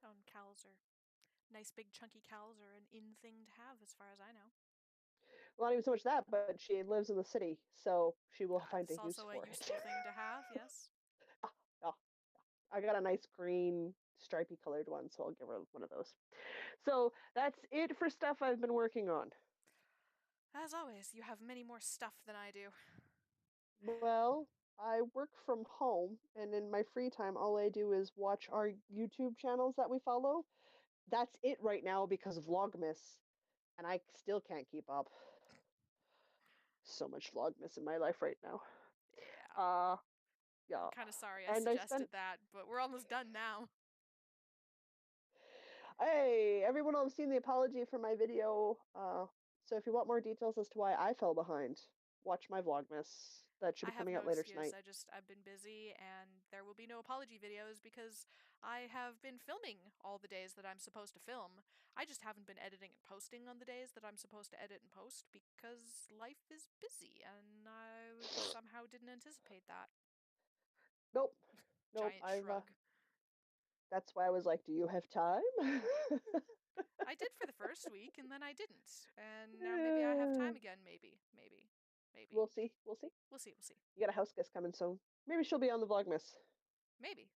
Oh, and cows are nice, big, chunky cows are an in thing to have, as far as I know. well, not even so much that, but she lives in the city, so she will find a It's use also a for it. useful thing to have, yes. Oh, I got a nice green stripy colored one, so I'll give her one of those. So that's it for stuff I've been working on. As always, you have many more stuff than I do. Well, I work from home, and in my free time, all I do is watch our YouTube channels that we follow. That's it right now because of Vlogmas, and I still can't keep up. So much Vlogmas in my life right now. Yeah. Uh, I'm yeah. kind of sorry I And I spent, suggested that, but we're almost done now. hey, everyone will have seen the apology for my video. So if you want more details as to why I fell behind, watch my Vlogmas. That should I be have coming no out later excuse. tonight. I've been busy and there will be no apology videos because I have been filming all the days that I'm supposed to film. I just haven't been editing and posting on the days that I'm supposed to edit and post because life is busy and I somehow didn't anticipate that. Nope. Nope. Giant shrug. That's why I was like, do you have time? I did for the first week and then I didn't. And now maybe I have time again, maybe. Maybe. Maybe. We'll see. We'll see. We'll see, we'll see. You got a house guest coming soon. Maybe she'll be on the Vlogmas. Maybe.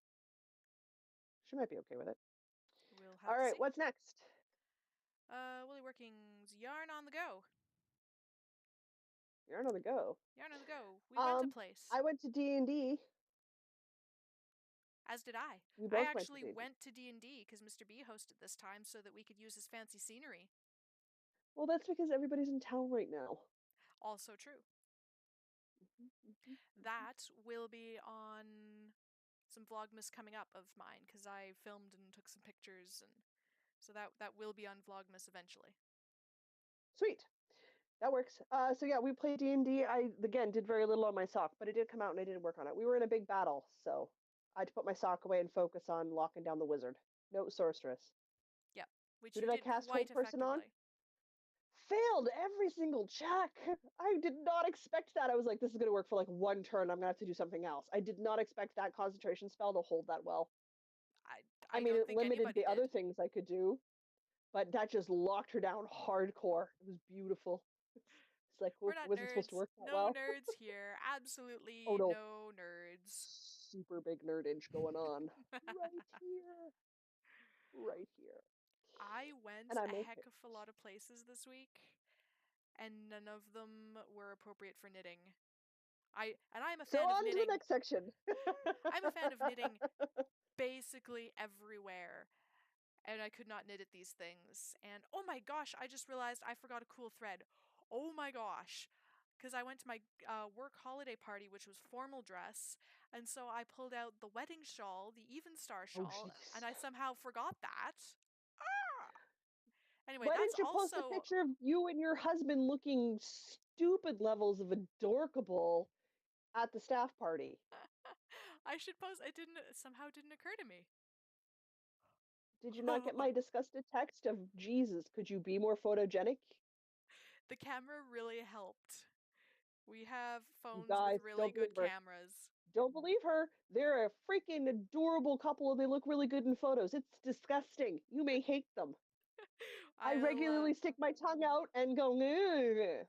She might be okay with it. We'll All have to right, see. what's next? Willy Working's Yarn on the Go. You're on the go. Yarn on the Go. We went to place. I went to D&D. As did I. We I both went to actually D&D. went to D&D because Mr. B hosted this time so that we could use his fancy scenery. Well, that's because everybody's in town right now. Also true. That will be on some Vlogmas coming up of mine because I filmed and took some pictures and So that will be on Vlogmas eventually. Sweet. That works. So yeah, we played D&D. I, again, did very little on my sock, but it did come out and I didn't work on it. We were in a big battle, so I had to put my sock away and focus on locking down the wizard. No sorceress. Yep, which Who you did I did cast quite Hold Person on? effectively. Failed every single check. I did not expect that. I was like, this is going to work for like one turn. I'm going to have to do something else. I did not expect that concentration spell to hold that well. I I mean, don't it think limited anybody the other did. things I could do, but that just locked her down hardcore. It was beautiful. It's like, We're oh, it not wasn't supposed to nerds. work that No well. nerds here. Oh Absolutely no, no nerds. super big nerdage going on right here, right here. I And went I'm a okay. heck of a lot of places this week, and none of them were appropriate for knitting. I'm a So fan of on to the knitting. next section. I'm a fan of knitting basically everywhere, and I could not knit at these things. And oh my gosh, I just realized I forgot a cool thread. Oh my gosh. Because I went to my work holiday party, which was formal dress, and so I pulled out the wedding shawl, the even star Oh shawl, and jeez. I somehow forgot that. Ah! Anyway, Why that's didn't you post a also. picture of you and your husband looking stupid levels of adorkable at the staff party? I should post. It didn't somehow didn't occur to me. Did you not get my disgusted text of Jesus? Could you be more photogenic? The camera really helped. We have You phones with guys, really don't good believe her. cameras. Don't believe her. They're a freaking adorable couple and they look really good in photos. It's disgusting. You may hate them. I I'll. regularly stick my tongue out and go, "Ugh."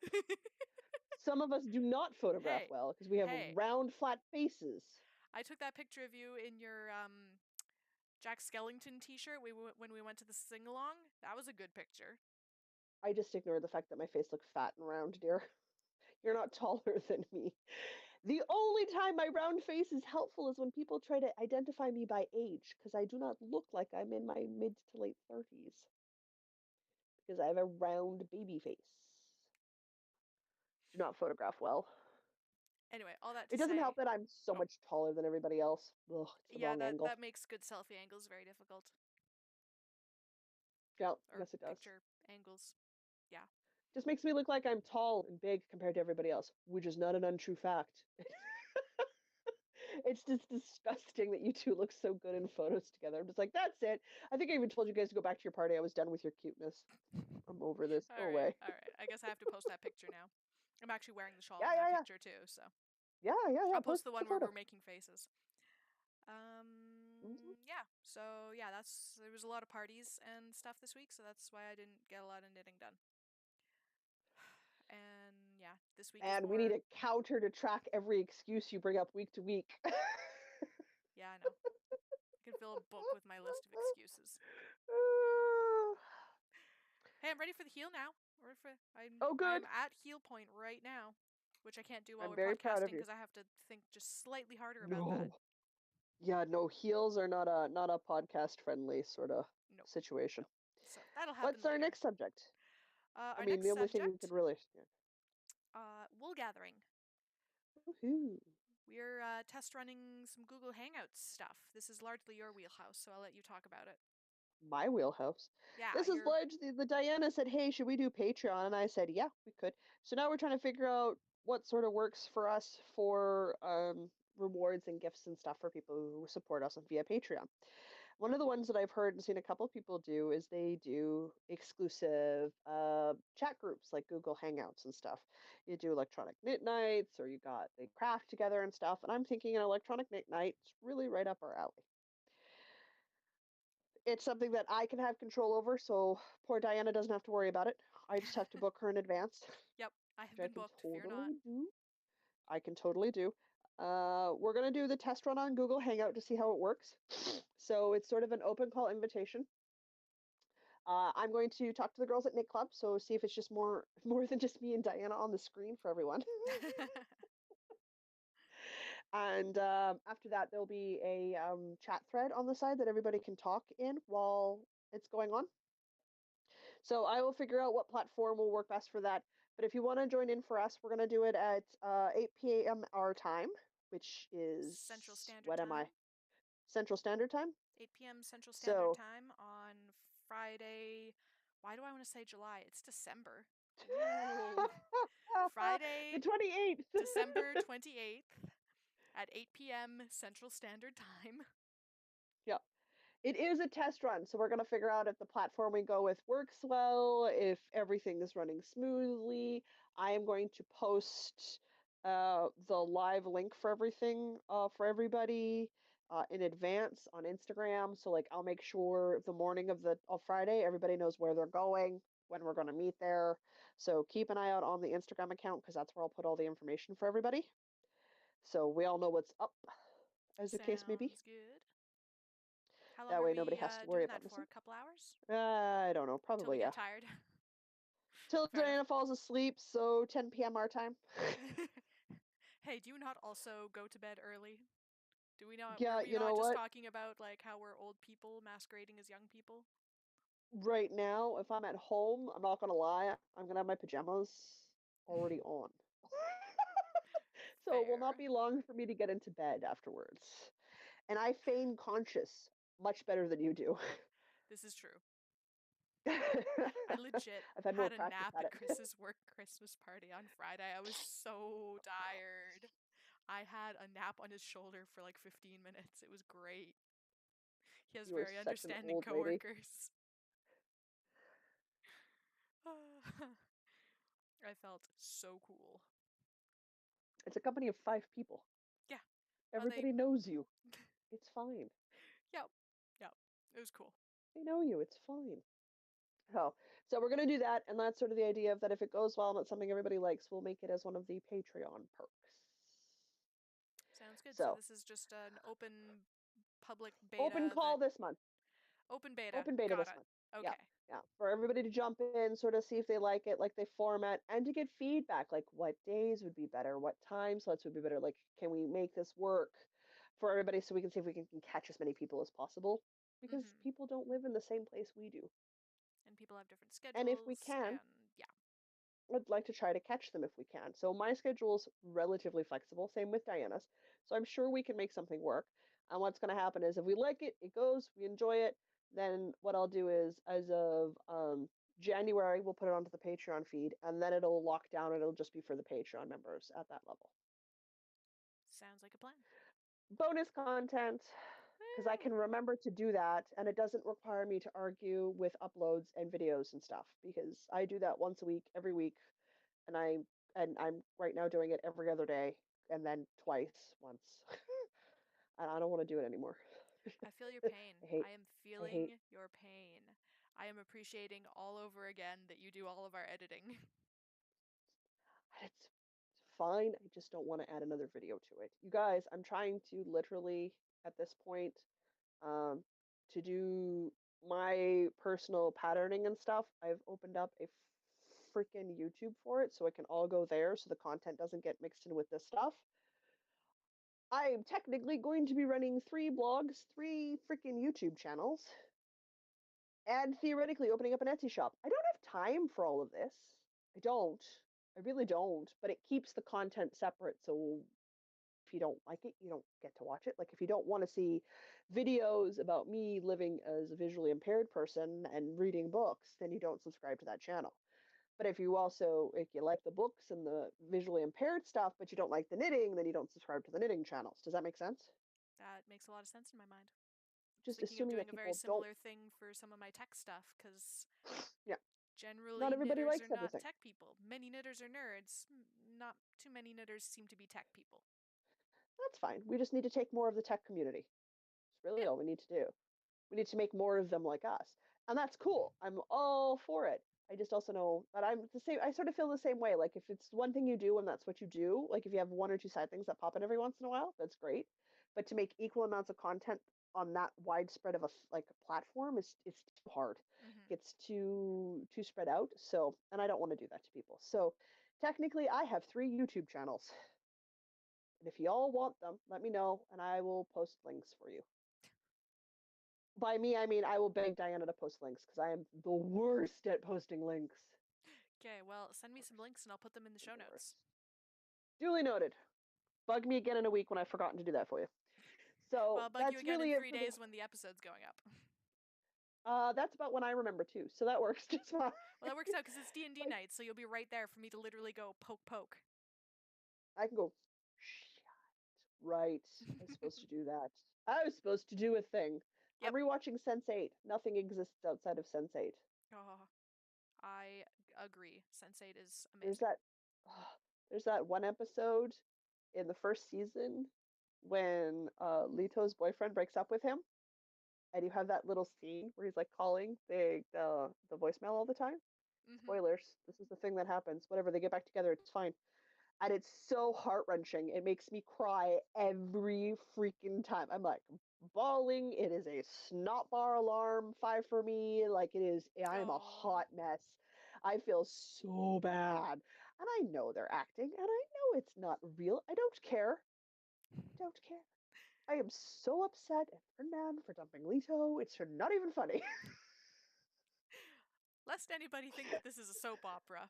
Some of us do not photograph Hey, well because we have hey! round, flat faces. I took that picture of you in your Jack Skellington T-shirt. When we went to the sing along. That was a good picture. I just ignore the fact that my face looks fat and round, dear. You're not taller than me. The only time my round face is helpful is when people try to identify me by age, because I do not look like I'm in my mid to late 30s, because I have a round baby face. Do not photograph well. Anyway, all that It to doesn't help say, that I'm so oh much taller than everybody else. Ugh, it's the yeah, wrong that angle. makes good selfie angles very difficult, Yeah, or yes, it does. picture angles. Yeah. Just makes me look like I'm tall and big compared to everybody else, which is not an untrue fact. It's just disgusting that you two look so good in photos together. I'm just like, that's it. I think I even told you guys to go back to your party. I was done with your cuteness. I'm over this. All Go right, away. all right. I guess I have to post that picture now. I'm actually wearing the shawl Yeah, in yeah, that yeah. picture too, so Yeah. I'll post Post the the one where we're photo. making faces. Mhm. Yeah. So yeah, there was a lot of parties and stuff this week, so that's why I didn't get a lot of knitting done. And yeah, this week is And we need more. a counter to track every excuse you bring up week to week. Yeah, I know. I can fill a book with my list of excuses. Hey, I'm ready for the heel now. Oh, I'm good. at heel point right now, which I can't do while I'm we're very proud podcasting of you. because I have to think just slightly harder about that. No. Yeah, no, heels are not a podcast friendly sort of Nope, situation. nope. So that'll happen What's our later. next subject? I Our mean, next the only thing we could subject, really. Yeah. wool gathering. Woohoo. We're test running some Google Hangouts stuff. This is largely your wheelhouse, so I'll let you talk about it. My wheelhouse. Yeah, This is you're. largely the Diana said, "Hey, should we do Patreon?" And I said, "Yeah, we could." So now we're trying to figure out what sort of works for us for rewards and gifts and stuff for people who support us via Patreon. One of the ones that I've heard and seen a couple of people do is they do exclusive chat groups like Google Hangouts and stuff. You do electronic knit nights, or they craft together and stuff. And I'm thinking an electronic knit night is really right up our alley. It's something that I can have control over, so poor Diana doesn't have to worry about it. I just have to book her in advance, Yep, I have which I been can booked. Fear not. totally do. I can totally do. We're gonna do the test run on Google Hangout to see how it works. So it's sort of an open call invitation. I'm going to talk to the girls at Knit Club, so see if it's just more than just me and Diana on the screen for everyone. And after that, there'll be a chat thread on the side that everybody can talk in while it's going on. So I will figure out what platform will work best for that. But if you want to join in for us, we're going to do it at 8 p.m. our time, which Central is, Standard what am I? Time. Central Standard Time? 8 p.m. Central Standard So Time on Friday. Why do I want to say July? It's December. Ooh. Friday, the 28th. December 28th at 8 p.m. Central Standard Time. Yeah. It is a test run, so we're going to figure out if the platform we go with works well, if everything is running smoothly. I am going to post the live link for everything for everybody in advance on Instagram. So like I'll make sure the morning of Friday, everybody knows where they're going, when we're going to meet there. So keep an eye out on the Instagram account because that's where I'll put all the information for everybody. So we all know what's up, as the case may be. Sounds good. How long That are way nobody we has to worry doing about that for? missing. A couple hours? I don't know. Till we Probably, get yeah. tired? Till Fair enough. Diana falls asleep, so 10 p.m. our time. Hey, do you not also go to bed early? Do we not? Were Yeah, we you not know just what? talking about like how we're old people masquerading as young people? Right now, if I'm at home, I'm not gonna lie, I'm gonna have my pajamas already on. So it will not Fair. be long for me to get into bed afterwards. And I feign conscious much better than you do. This is true. I legit I've had more had a practice nap at at it. Chris's work Christmas party on Friday. I was so tired. I had a nap on his shoulder for like 15 minutes. It was great. He has You are very such an understanding old lady. coworkers. I felt so cool. It's a company of 5 people. Yeah. Oh, they. Everybody knows you. It's fine. Yep. Yep. It was cool. They know you. It's fine. So we're going to do that, and that's sort of the idea of that if it goes well and it's something everybody likes, we'll make it as one of the Patreon perks. Sounds good. So So this is just an open public open beta call that this month. open beta. Open beta Got this it. month. Yeah, Okay. yeah. For everybody to jump in, sort of see if they like it, like they format, and to get feedback, like what days would be better, what time slots would be better, like can we make this work for everybody so we can see if we can catch as many people as possible. Because Mhm. people don't live in the same place we do. And people have different And if we schedules can, and yeah. I'd like to try to catch them if we can. So my schedule's relatively flexible, same with Diana's. So I'm sure we can make something work. And what's going to happen is if we like it, it goes, we enjoy it, then what I'll do is as of January, we'll put it onto the Patreon feed, and then it'll lock down. It'll just be for the Patreon members at that level. Sounds like a plan. Bonus content, because I Woo! can remember to do that, and it doesn't require me to argue with uploads and videos and stuff, because I do that once a week, every week, and I'm right now doing it every other day and then twice once. And I don't want to do it anymore. I feel your I pain. hate I am I hate feeling your pain. I am appreciating all over again that you do all of our editing. it's fine. I just don't want to add another video to it. You guys, I'm trying to literally at this point um to do my personal patterning and stuff. I've opened up a freaking YouTube for it so it can all go there so the content doesn't get mixed in with this stuff. I'm technically going to be running 3 blogs, 3 freaking YouTube channels, and theoretically opening up an Etsy shop. I don't have time for all of this. I don't. I really don't. But it keeps the content separate. So if you don't like it, you don't get to watch it. Like if you don't want to see videos about me living as a visually impaired person and reading books, then you don't subscribe to that channel. But if you like the books and the visually impaired stuff, but you don't like the knitting, then you don't subscribe to the knitting channels. Does that make sense? That makes a lot of sense in my mind. I was Just thinking of assuming that doing a very people don't. similar thing for some of my tech stuff because Yeah, not generally everybody knitters are likes not everything. tech people. Many knitters are nerds. Not too many knitters seem to be tech people. That's fine. We just need to take more of the tech community. It's really Yeah. all we need to do. We need to make more of them like us. And that's cool. I'm all for it. I just also know that I'm the same. I sort of feel the same way. Like if it's one thing you do and that's what you do, like if you have 1 or 2 side things that pop in every once in a while, that's great. But to make equal amounts of content on that widespread of a platform is it's too hard. Mm-hmm. It's too spread out. So, and I don't want to do that to people. So technically I have 3 YouTube channels. And if y'all want them, let me know and I will post links for you. By me, I mean I will beg Diana to post links because I am the worst at posting links. Okay, well, send me some Worst. links and I'll put them in the show The notes. worst. Duly noted. Bug me again in a week when I've forgotten to do that for you. Well, So I'll bug you that's again in really it 3 for me. days when the episode's going up. That's about when I remember too, so that works just fine. Well, that works out because it's D&D Like, night, so you'll be right there for me to literally go poke poke. I can go, shit, right. I was supposed to do that. I was supposed to do a thing. I'm Yep. rewatching Sense8. Nothing exists outside of Sense8. Oh, I agree. Sense8 is There's amazing. that oh, there's that one episode in the first season when Lito's boyfriend breaks up with him, and you have that little scene where he's like calling the voicemail all the time. Mm-hmm. Spoilers, this is the thing that happens. Whatever, they get back together, it's fine. And it's so heart-wrenching. It makes me cry every freaking time. I'm like bawling. It is a snot bar alarm 5 for me. Like it is, I am a Oh, hot mess. I feel so bad. And I know they're acting, and I know it's not real. I don't care. I don't care. I am so upset at Fernand for dumping Leto. It's not even funny. lest anybody think that this is a soap opera.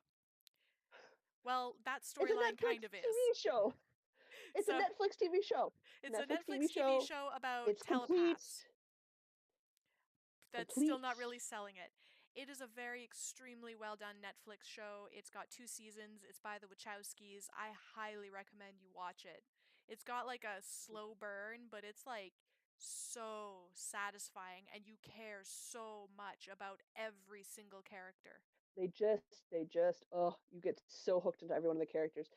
Well, that It's a storyline kind Netflix of is. TV show. It's a So, Netflix TV show. it's a Netflix Netflix TV TV show. show about It's telepaths. complete. That's still not Complete. really selling it. It is a very extremely well done Netflix show. It's got 2 seasons. It's by the Wachowskis. I highly recommend you watch it. It's got like a slow burn, but it's like so satisfying and you care so much about every single character. Oh, you get so hooked into every one of the characters.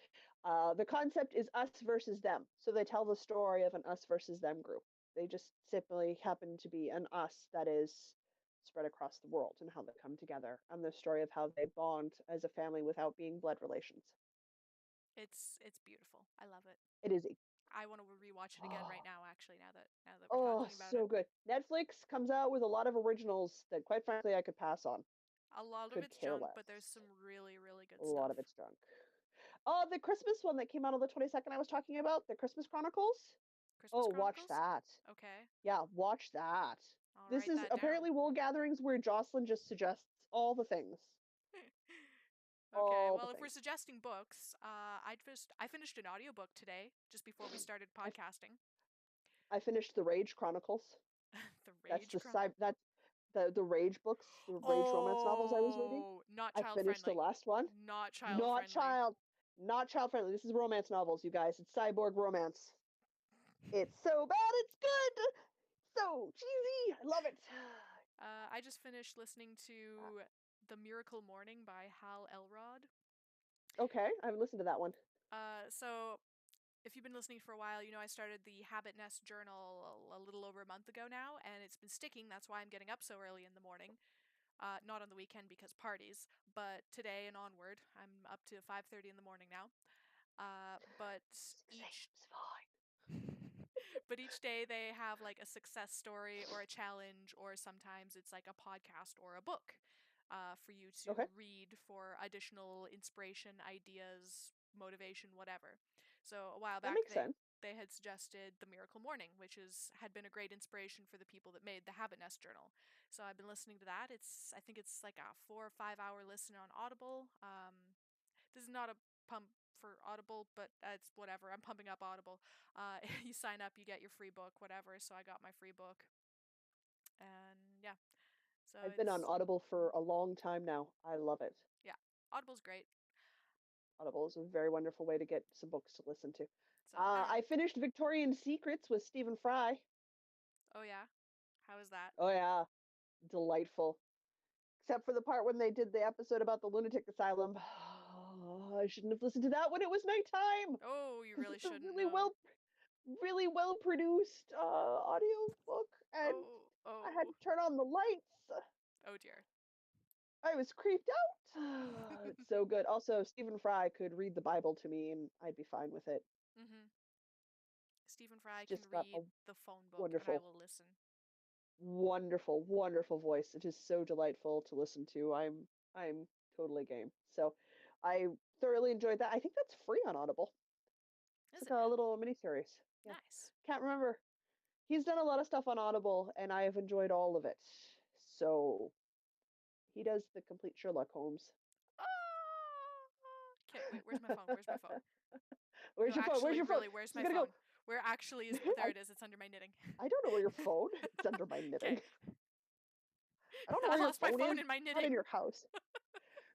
The concept is us versus them. So they tell the story of an us versus them group. They just simply happen to be an us that is spread across the world and how they come together, and the story of how they bond as a family without being blood relations. It's beautiful. I love it. It is a I want to rewatch it again right oh, now actually now that we're oh talking about it. so good. Netflix comes out with a lot of originals that, quite frankly, I could pass on. A lot of Could it's care junk, but there's less. some really really A good lot of stuff. it's junk. Oh, the Christmas one that came out on the 22nd I was talking about, the Christmas Chronicles. Christmas Oh, watch Chronicles? that. Okay. Yeah, watch that. I'll This write is that down. apparently Wool Gatherings where Jocelyn just suggests all the things. Okay, All the well, if we're things. suggesting books, I finished an audiobook today, just before we started I, podcasting. I finished the Rage Chronicles. The That's Rage Chron. that's the Rage books, the Rage romance novels I was reading. Oh, not I child finished the friendly. last one. Not child Not friendly. child, not child friendly. This is romance novels, you guys. It's cyborg romance. It's so bad, it's good. So cheesy. I love it. I just finished listening to The Miracle Morning by Hal Elrod. Okay, I haven't listened to that one. So if you've been listening for a while, you know I started the Habit Nest Journal a little over a month ago now, and it's been sticking. That's why I'm getting up so early in the morning. Not on the weekend because parties, but today and onward, I'm up to 5:30 in the morning now. But 6 each a.m.'s fine. but each day they have like a success story or a challenge, or sometimes it's like a podcast or a book for you to Okay, read for additional inspiration, ideas, motivation, whatever. So a while that back makes sense. they had suggested The Miracle Morning, which had been a great inspiration for the people that made the Habit Nest Journal. So I've been listening to that. I think it's like a 4 or 5 hour listen on Audible. This is not a pump for Audible, but it's whatever. I'm pumping up Audible. You sign up, you get your free book, whatever. So I got my free book, and yeah. So I've been on it's Audible for a long time now. I love it. yeah, Audible's great. Audible is a very wonderful way to get some books to listen to. So I don't know. I finished Victorian Secrets with Stephen Fry. Oh yeah, how is that? Oh yeah, delightful. Except for the part when they did the episode about the lunatic asylum. I shouldn't have listened to that when it was nighttime Oh, you because really it's a shouldn't know. really well produced audio book, and Oh, I had oh, to turn on the lights. oh dear. I was creeped out. It's so good. Also, Stephen Fry could read the Bible to me, and I'd be fine with it. Mm-hmm. Stephen He's Fry can just got a read the phone book, and I wonderful, will listen. wonderful voice. It is so delightful to listen to. I'm totally game. So I thoroughly enjoyed that. I think that's free on Audible. It's Is like it? a little miniseries. Yeah. Nice. Can't remember. He's done a lot of stuff on Audible, and I have enjoyed all of it. So he does the complete Sherlock Holmes. Ah! Okay, wait. Where's my phone? Where's my phone? Where's No, your phone? Where's actually, your phone? really, where's She's my gonna go. phone? Where actually is? There I it is. It's under my knitting. I don't know where your phone. It's under my knitting. Okay. I don't know I where your lost my phone phone is. in my It's not in knitting. your house.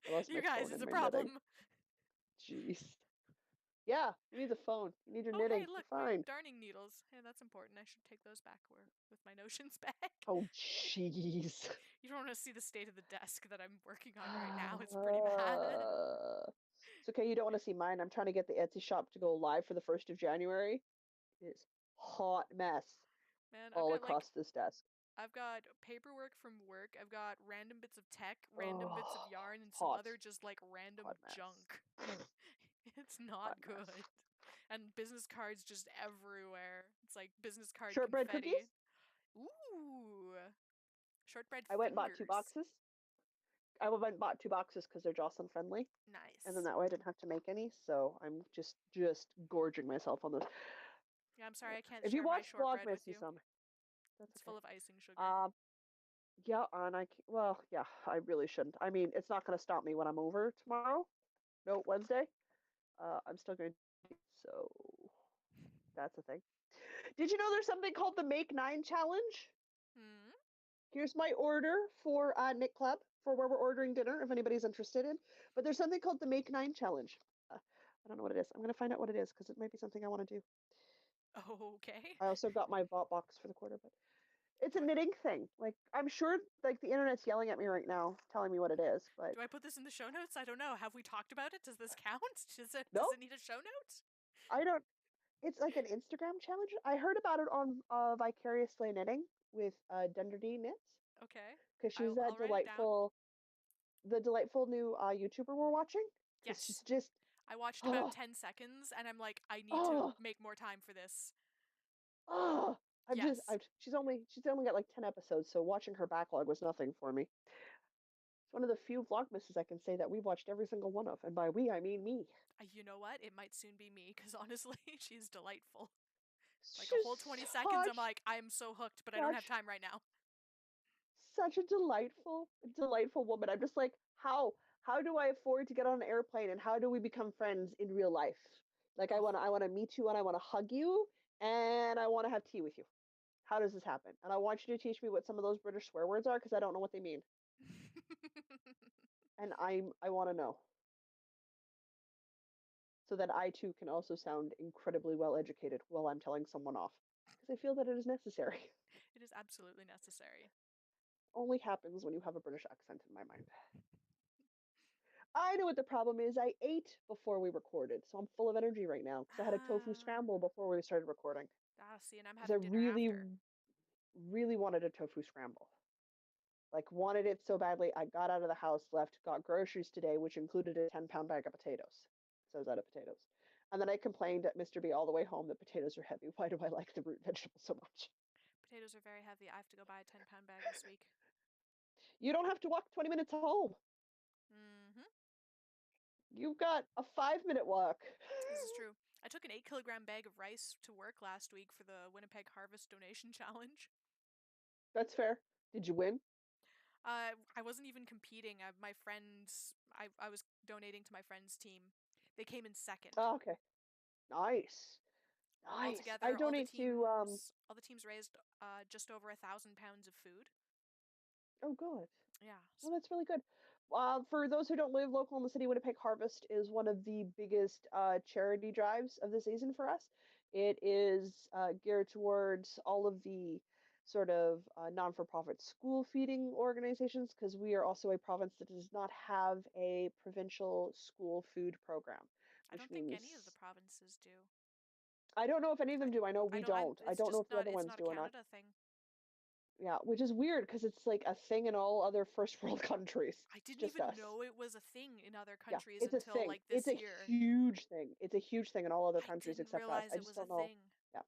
I lost You my guys, phone it's in a my knitting. problem. Jeez. Yeah, you need the phone. You need your Oh, hey, knitting. You're look, my fine. darning needles. Hey, that's important. I should take those back with my notions back. Oh, jeez. You don't want to see the state of the desk that I'm working on right now. It's pretty bad. It's okay. You don't want to see mine. I'm trying to get the Etsy shop to go live for the 1st of January. It's hot mess Man, all across this desk. I've got paperwork from work. I've got random bits of tech, random bits of Oh, yarn, and some hot, other just like random hot mess. junk. It's Hot not mess. good. And business cards just everywhere. It's like business card Shortbread confetti. cookies? Ooh. Shortbread I went and bought two fingers. boxes. I went and bought two boxes because they're Jocelyn friendly. And then Nice. that way I didn't have to make any. So I'm just gorging myself on those. Yeah, I'm sorry I can't If you share my watched shortbread Vlogmas, with you you. saw me. That's It's okay. full of icing sugar. Um, yeah, and well, yeah, I really shouldn't. I mean, it's not going to stop me when I'm over tomorrow. No, Wednesday. I'm still going to. So that's a thing. Did you know there's something called the Make 9 Challenge? Hmm? Here's my order for Knit Club for where we're ordering dinner if anybody's interested in. But there's something called the Make 9 Challenge. I don't know what it is. I'm going to find out what it is because it might be something I want to do. Okay. I also got my Vought box for the quarter, but it's a Do I knitting thing. Like I'm sure like the internet's yelling at me right now, telling me what it is, but do I put this in the show notes? I don't know. Have we talked about it? Does this count? Does no, it need a show note? I don't. It's like an Instagram challenge. I heard about it on Vicariously Knitting with Dunderdee Knits Okay. because she's that I'll write it down. the delightful new YouTuber we're watching because she's Yes. just I watched about oh 10 seconds and I'm like, I need to oh make more time for this. oh. Yes. She's only got like 10 episodes, so watching her backlog was nothing for me. It's one of the few Vlogmases I can say that we've watched every single one of, and by we I mean me. You know what? It might soon be me because honestly, she's delightful. Like a She's whole 20 seconds, I'm such like, I am so hooked, but I don't have such time right now. such a delightful woman. I'm just like, how do I afford to get on an airplane and how do we become friends in real life? Like Oh. I want to meet you and I want to hug you and I want to have tea with you. How does this happen? And I want you to teach me what some of those British swear words are because I don't know what they mean. And I want to know so that I too can also sound incredibly well educated while I'm telling someone off because I feel that it is necessary. It is absolutely necessary. Only happens when you have a British accent in my mind. I know what the problem is. I ate before we recorded, so I'm full of energy right now because I had a tofu scramble Ah. before we started recording. See, and I'm Because I having dinner after. really wanted a tofu scramble. Like, wanted it so badly. I got out of the house, left, got groceries today, which included a 10-pound bag of potatoes. So I was out of potatoes. And then I complained at Mr. B all the way home that potatoes are heavy. Why do I like the root vegetable so much? Potatoes are very heavy. I have to go buy a 10-pound bag this week. You don't have to walk 20 minutes home. Mm-hmm. You've got a 5-minute walk. This is true. I took an 8-kilogram bag of rice to work last week for the Winnipeg Harvest Donation Challenge. That's fair. Did you win? I wasn't even competing. My friends, I was donating to my friend's team. They came in second. Oh, okay. Nice. Nice. I Altogether, donate to all the teams raised just over 1,000 pounds of food. oh good. Yeah. Well, that's really good. For those who don't live local in the city, Winnipeg Harvest is one of the biggest charity drives of the season for us. It is geared towards all of the sort of non-for-profit school feeding organizations because we are also a province that does not have a provincial school food program, I which don't think any of the means provinces do. I don't know if any of I them do. I know I we don't. don't. I It's don't know just if the not. other It's ones not a do or not. Canada thing. Yeah, which is weird because it's like a thing in all other first world countries. I It's didn't just even us. know it was a thing in other Yeah, countries it's a until thing. like It's this a year. huge thing. It's a huge thing in all other I countries didn't except us. realize I it just was a don't know. thing. Yeah.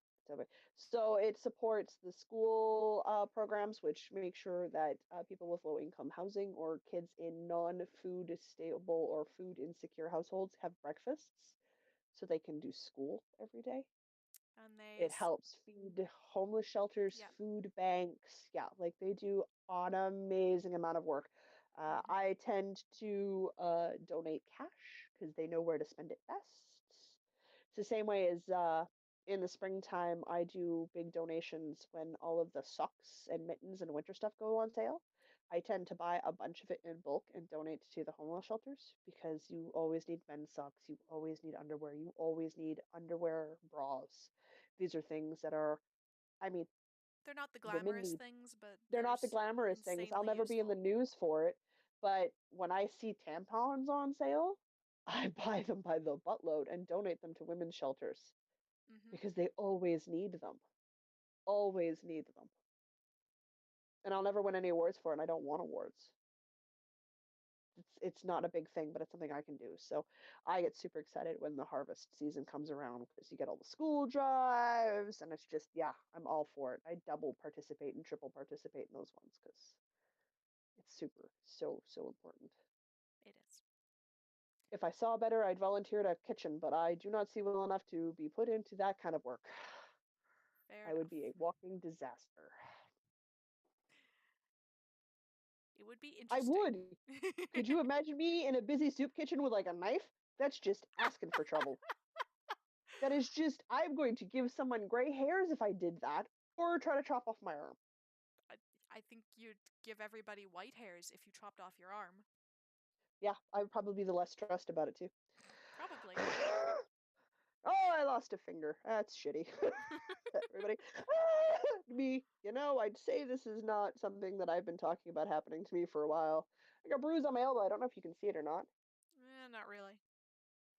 So it supports the school programs, which make sure that people with low income housing or kids in non-food stable or food insecure households have breakfasts so they can do school every day. And It helps feed homeless shelters, yeah. food banks. Yeah, like they do an amazing amount of work. Mm-hmm. I tend to donate cash because they know where to spend it best. It's the same way as in the springtime, I do big donations when all of the socks and mittens and winter stuff go on sale. I tend to buy a bunch of it in bulk and donate to the homeless shelters because you always need men's socks, you always need underwear, you always need underwear, bras. These are things that are, I mean, They're not the women glamorous need. things, but They're they're not the glamorous things. I'll insanely never be in the useful. news for it, but when I see tampons on sale, I buy them by the buttload and donate them to women's shelters Mm-hmm. because they always need them. Always need them. And I'll never win any awards for it, and I don't want awards. It's not a big thing, but it's something I can do. So I get super excited when the harvest season comes around because you get all the school drives, and it's just, yeah, I'm all for it. I double participate and triple participate in those ones because it's super, so important. It is. If I saw better, I'd volunteer at a kitchen, but I do not see well enough to be put into that kind of work. Fair I would be enough. a walking disaster. It would be I interesting. would. Could you imagine me in a busy soup kitchen with like a knife? That's just asking for trouble. That is just, I'm going to give someone gray hairs if I did that, or try to chop off my arm. I, I think you'd give everybody white hairs if you chopped off your arm. Yeah, I would probably be the less stressed about it too. Probably. Oh, I lost a finger. That's shitty. Everybody, me. I'd say this is not something that I've been talking about happening to me for a while. I got a bruise on my elbow. I don't know if you can see it or not. Not really.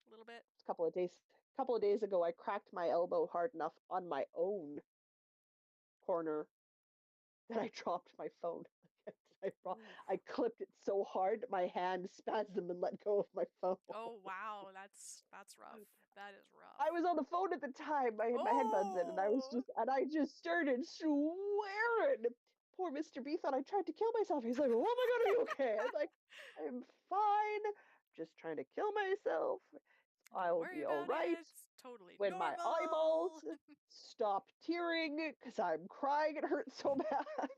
A little bit. A couple of days ago, I cracked my elbow hard enough on my own corner that I dropped my phone. Ooh. I clipped it so hard my hand spasmed and let go of my phone. Oh wow, that's rough. That is I rough. was on the phone at the time. I had my headbuds in, and Oh, I just started swearing. Poor Mr. B thought I tried to kill myself. He's like, "Oh my God, are you okay?" I was like, "I'm fine. Just trying to kill myself. don't I'll worry be all about right it. It's totally when my normal. eyeballs stop tearing because I'm crying. It hurts so bad.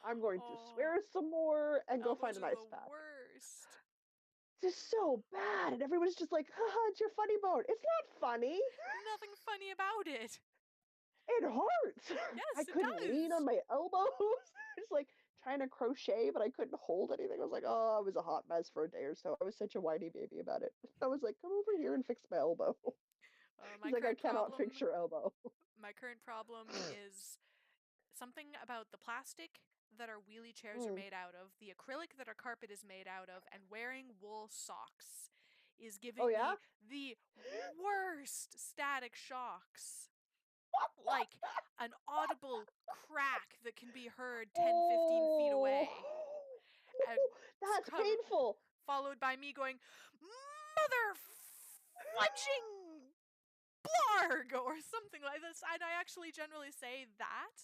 I'm going to Oh, swear some more and go find elbows an are ice the pack." worst. Just so bad, and everyone's just like, "Haha, it's your funny bone." It's not funny. There's nothing funny about it. It hurts. I Yes, it couldn't lean on does. my elbows. It's like trying to crochet, but I couldn't hold anything. I was like, oh, I was a hot mess for a day or so. I was such a whiny baby about it. I was like, come over here and fix my elbow. My He's like, I current cannot fix problem. your elbow. My current problem is something about the plastic that our wheelie chairs are Mm. made out of, the acrylic that our carpet is made out of, and wearing wool socks is Oh giving yeah? me the worst static shocks. Like an audible crack that can be heard 10, 15 feet away. Oh, And that's cover- painful. followed by me going, Mother fudging blarg! Or something like this. And I actually generally say that.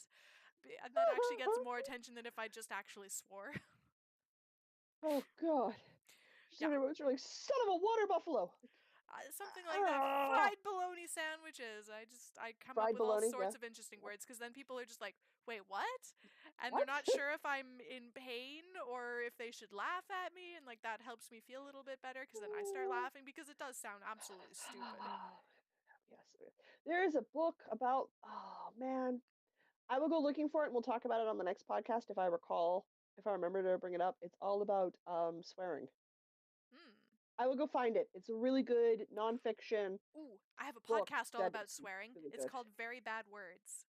And that actually gets more attention than if I just actually swore. Oh God. Just Yeah, everyone's like, son of a water buffalo. something like that. Ah, Fried bologna sandwiches. I come up fried with all bologna. sorts Yeah. of interesting Yeah. words because then people are just like, "Wait, what?" And they're What? not sure if I'm in pain or if they should laugh at me, and like that helps me feel a little bit better because then I start laughing because it does sound absolutely stupid. Yes. There is a book about, oh man, I will go looking for it and we'll talk about it on the next podcast if I recall, if I remember to bring it up. It's all about swearing. Hmm. I will go find it. It's a really good nonfiction Ooh, I have a book podcast all that about is swearing. really It's good. called Very Bad Words.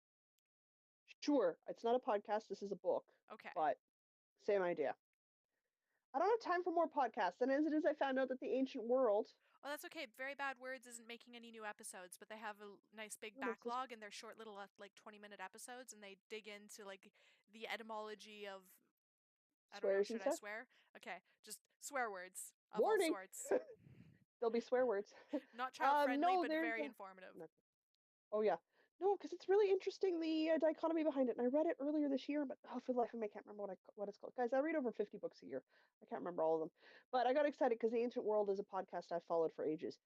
Sure, it's not a podcast, this is a book, Okay. but same idea. I don't have time for more podcasts, and as it is, I found out that the ancient world, Oh, that's okay. Very Bad Words isn't making any new episodes, but they have a nice big oh, that's just backlog and they're short little like 20-minute episodes and they dig into like the etymology of I don't know, swears and should I stuff. swear? Okay, just swear words of all Warning! sorts. There'll be swear words. Not child friendly, No, but there's very a. informative. Oh yeah. No, because it's really interesting the dichotomy behind it, and I read it earlier this year, but oh, for the life of me, I can't remember what it's called. Guys, I read over 50 books a year. I can't remember all of them, but I got excited because The Ancient World is a podcast I've followed for ages.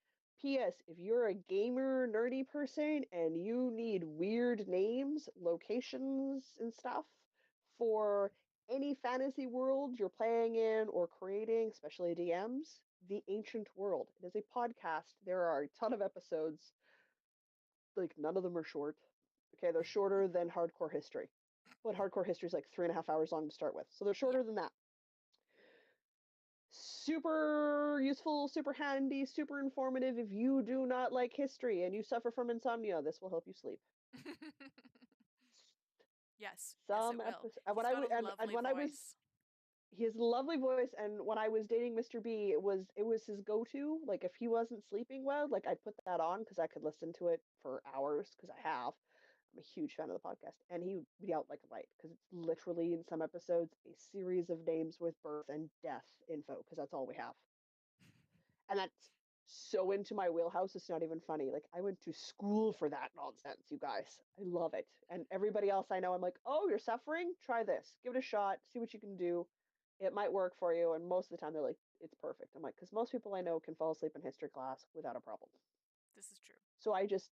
P.S. If you're a gamer, nerdy person, and you need weird names, locations, and stuff for any fantasy world you're playing in or creating, especially DMs, The Ancient World. It is a podcast. There are a ton of episodes, like none of them are short. Okay, they're shorter than hardcore history. but hardcore history is like 3.5 hours long to start with. So they're Yeah. shorter than that. Super useful, super handy, super informative. If you do not like history and you suffer from insomnia, this will help you sleep. Yes, yes, it Some will. episode He's got a and lovely when I was voice. his lovely voice, and when I was dating Mr. B, it was his go-to. Like if he wasn't sleeping well, like I'd put that on because I could listen to it for hours because I'm a huge fan of the podcast, and he would be out like a light because it's literally in some episodes a series of names with birth and death info because that's all we have. And that's so into my wheelhouse, it's not even funny. Like I went to school for that nonsense, you guys. I love it. And everybody else I know, I'm like, oh, you're suffering? Try this. Give it a shot. See what you can do. It might work for you. And most of the time they're like, it's perfect. I'm like, because most people I know can fall asleep in history class without a problem. This is true. So I just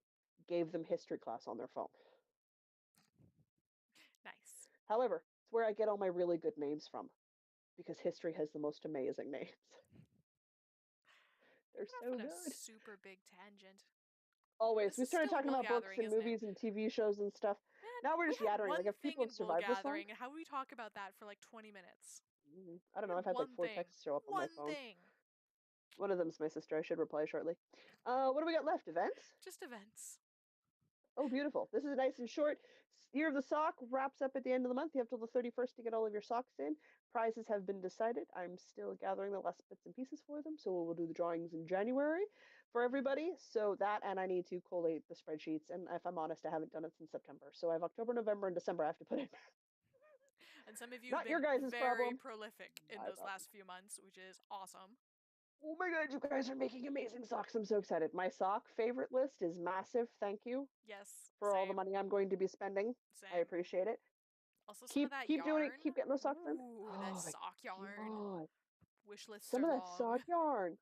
gave them history class on their phone. Nice. However, it's where I get all my really good names from because history has the most amazing names. They're Went off so on a good. super big tangent. Always. This We is started still talking wool about books gathering, and isn't it? movies and TV shows and stuff. Man, Now we're we just had yattering. Like one if thing people in have wool survived this long, gathering, and how we talk about that for like 20 minutes. I don't We know. had I've had like one 4 thing. texts show up on my One phone. thing. One of them's my sister. I should reply shortly. What do we got left? Events? Just events. Oh, beautiful. This is nice and short. Year of the Sock wraps up at the end of the month. You have till the 31st to get all of your socks in. Prizes have been decided. I'm still gathering the last bits and pieces for them, so we'll do the drawings in January for everybody. So that, and I need to collate the spreadsheets. And if I'm honest, I haven't done it since September. So I have October, November, and December I have to put in. And some of you have Not your been guys' very problem. prolific in My those problem. last few months, which is awesome. Oh my god, you guys are making amazing socks. I'm so excited. My sock favorite list is massive. Thank you Yes, for all the same, money I'm going to be spending. I same. appreciate it. Also, some of Keep that keep doing it. yarn. Keep getting those socks in. Ooh, that Oh my sock yarn. god. Wish lists Some are of that sock long. yarn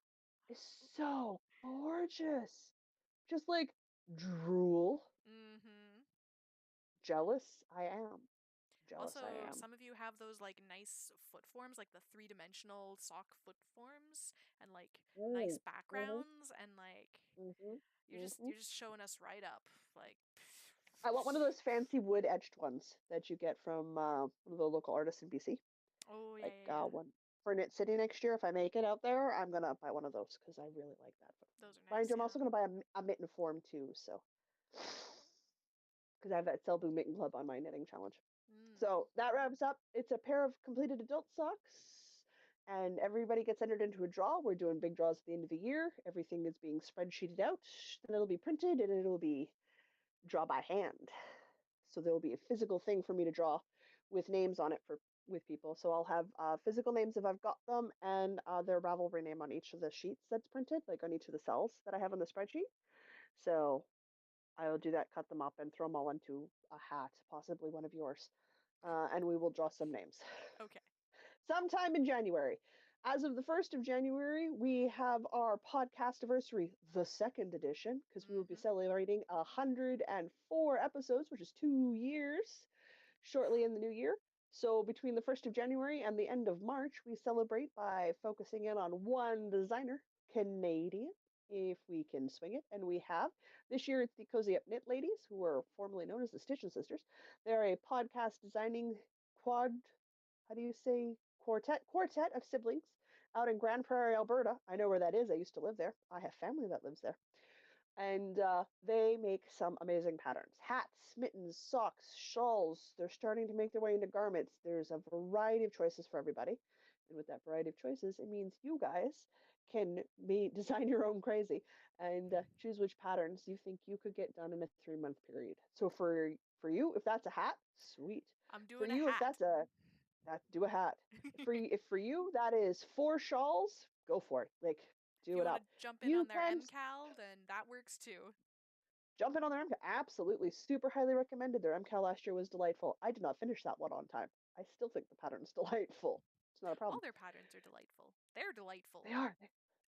is so gorgeous. Just like drool. Mm-hmm. Jealous I am. Jealous I Also, am. some of you have those like nice foot forms, like the three-dimensional sock foot forms, and like nice Mm, hmm backgrounds, and like hmm hmm you're just showing us right up. Like, I want one of those fancy wood etched ones that you get from one of the local artists in BC. oh yeah, Like yeah, yeah. one for Knit City next year. If I make it out there, I'm gonna buy one of those because I really like that foot form. Those are Mind nice. you, I'm Yeah. also gonna buy a mitten form too. So because I have that Selbu Mitten Club on my knitting challenge. Mm. So that wraps up. It's a pair of completed adult socks, and everybody gets entered into a draw. We're doing big draws at the end of the year. Everything is being spreadsheeted out. Then it'll be printed and it'll be draw by hand. So there will be a physical thing for me to draw with names on it for with people. So I'll have physical names if I've got them, and their Ravelry name on each of the sheets that's printed, like on each of the cells that I have on the spreadsheet. So I'll do that, cut them up, and throw them all into a hat, possibly one of yours, and we will draw some names Okay. sometime in January. As of the 1st of January, we have our podcast anniversary, the second edition, because we will be Mm-hmm. celebrating 104 episodes, which is 2 years, shortly in the new year. So between the 1st of January and the end of March, we celebrate by focusing in on one designer, Canadian, if we can swing it. And we have. This year it's the Cozy Up Knit Ladies, who were formerly known as the Stitches Sisters. They're a podcast designing quad, how do you say, quartet of siblings out in Grand Prairie, Alberta. I know where that is. I used to live there. I have family that lives there. And they make some amazing patterns: hats, mittens, socks, shawls. They're starting to make their way into garments. There's a variety of choices for everybody. And with that variety of choices, it means you guys can design your own crazy and choose which patterns you think you could get done in a 3-month period. So for you, if that's a hat, sweet. I'm For doing a you, if hat. that's a that do a hat. If for you that is 4 shawls, go for it. Like If do you it want to up. jump in You on their can MCAL, then that works too. jump in on their MCAL. Absolutely. Super highly recommended. Their MCAL last year was delightful. I did not finish that one on time. I still think the pattern's delightful. It's not a All problem. their patterns are delightful. They're delightful. They are.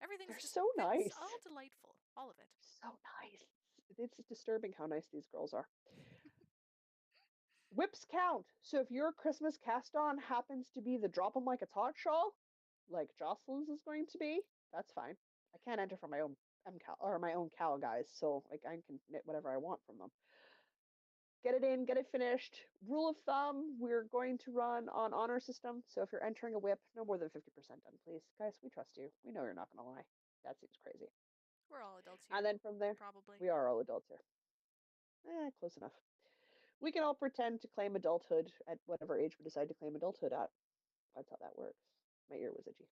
Everything's They're just, so it's nice. all delightful. All of it. So nice. It's disturbing how nice these girls are. Whips count. So if your Christmas cast on happens to be the drop 'em like it's hot shawl, like Jocelyn's is going to be, that's fine. I can't enter for my own MCAL or my own cow guys, so like I can knit whatever I want from them. get it in, get it finished. Rule of thumb, we're going to run on honor system. So if you're entering a whip, no more than 50% done, please. Guys, we trust you. We know you're not going to lie. That seems crazy. We're all adults And here, then from there, probably. we are all adults here. Close enough. We can all pretend to claim adulthood at whatever age we decide to claim adulthood at. That's how that works. My ear was itchy.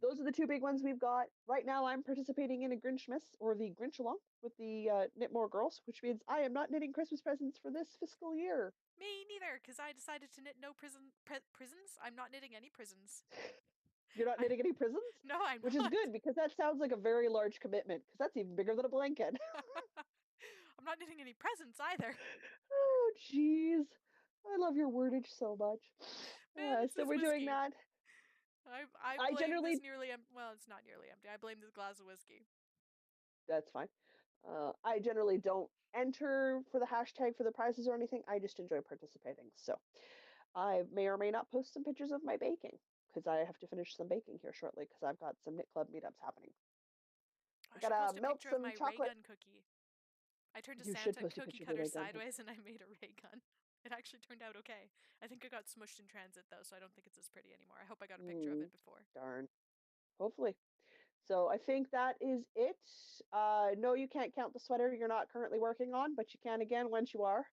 Those are the two big ones we've got. Right now, I'm participating in a Grinchmas, or the Grinch along, with the Knit More Girls, which means I am not knitting Christmas presents for this fiscal year. Me neither, because I decided to knit no prisons. I'm not knitting any prisons. You're not knitting any prisons? No, I'm Which not. is good, because that sounds like a very large commitment, because that's even bigger than a blanket. I'm not knitting any presents either. Oh, jeez. I love your wordage so much. Man, it's So this we're doing whiskey. that. I I blame this generally, nearly well, it's not nearly empty. I blame this glass of whiskey. that's fine. I generally don't enter for the hashtag for the prizes or anything. I just enjoy participating. So I may or may not post some pictures of my baking because I have to finish some baking here shortly because I've got some Knit Club meetups happening. I I should post gotta a melt picture of some my ray chocolate. gun cookie. I turned a You should Santa post a cookie picture of your cutter ray gun cookie. sideways and I made a ray gun. It actually turned out okay. I think it got smushed in transit though, so I don't think it's as pretty anymore. I hope I got a picture of it before. Darn. Hopefully. So I think that is it. No, you can't count the sweater you're not currently working on, but you can again once you are.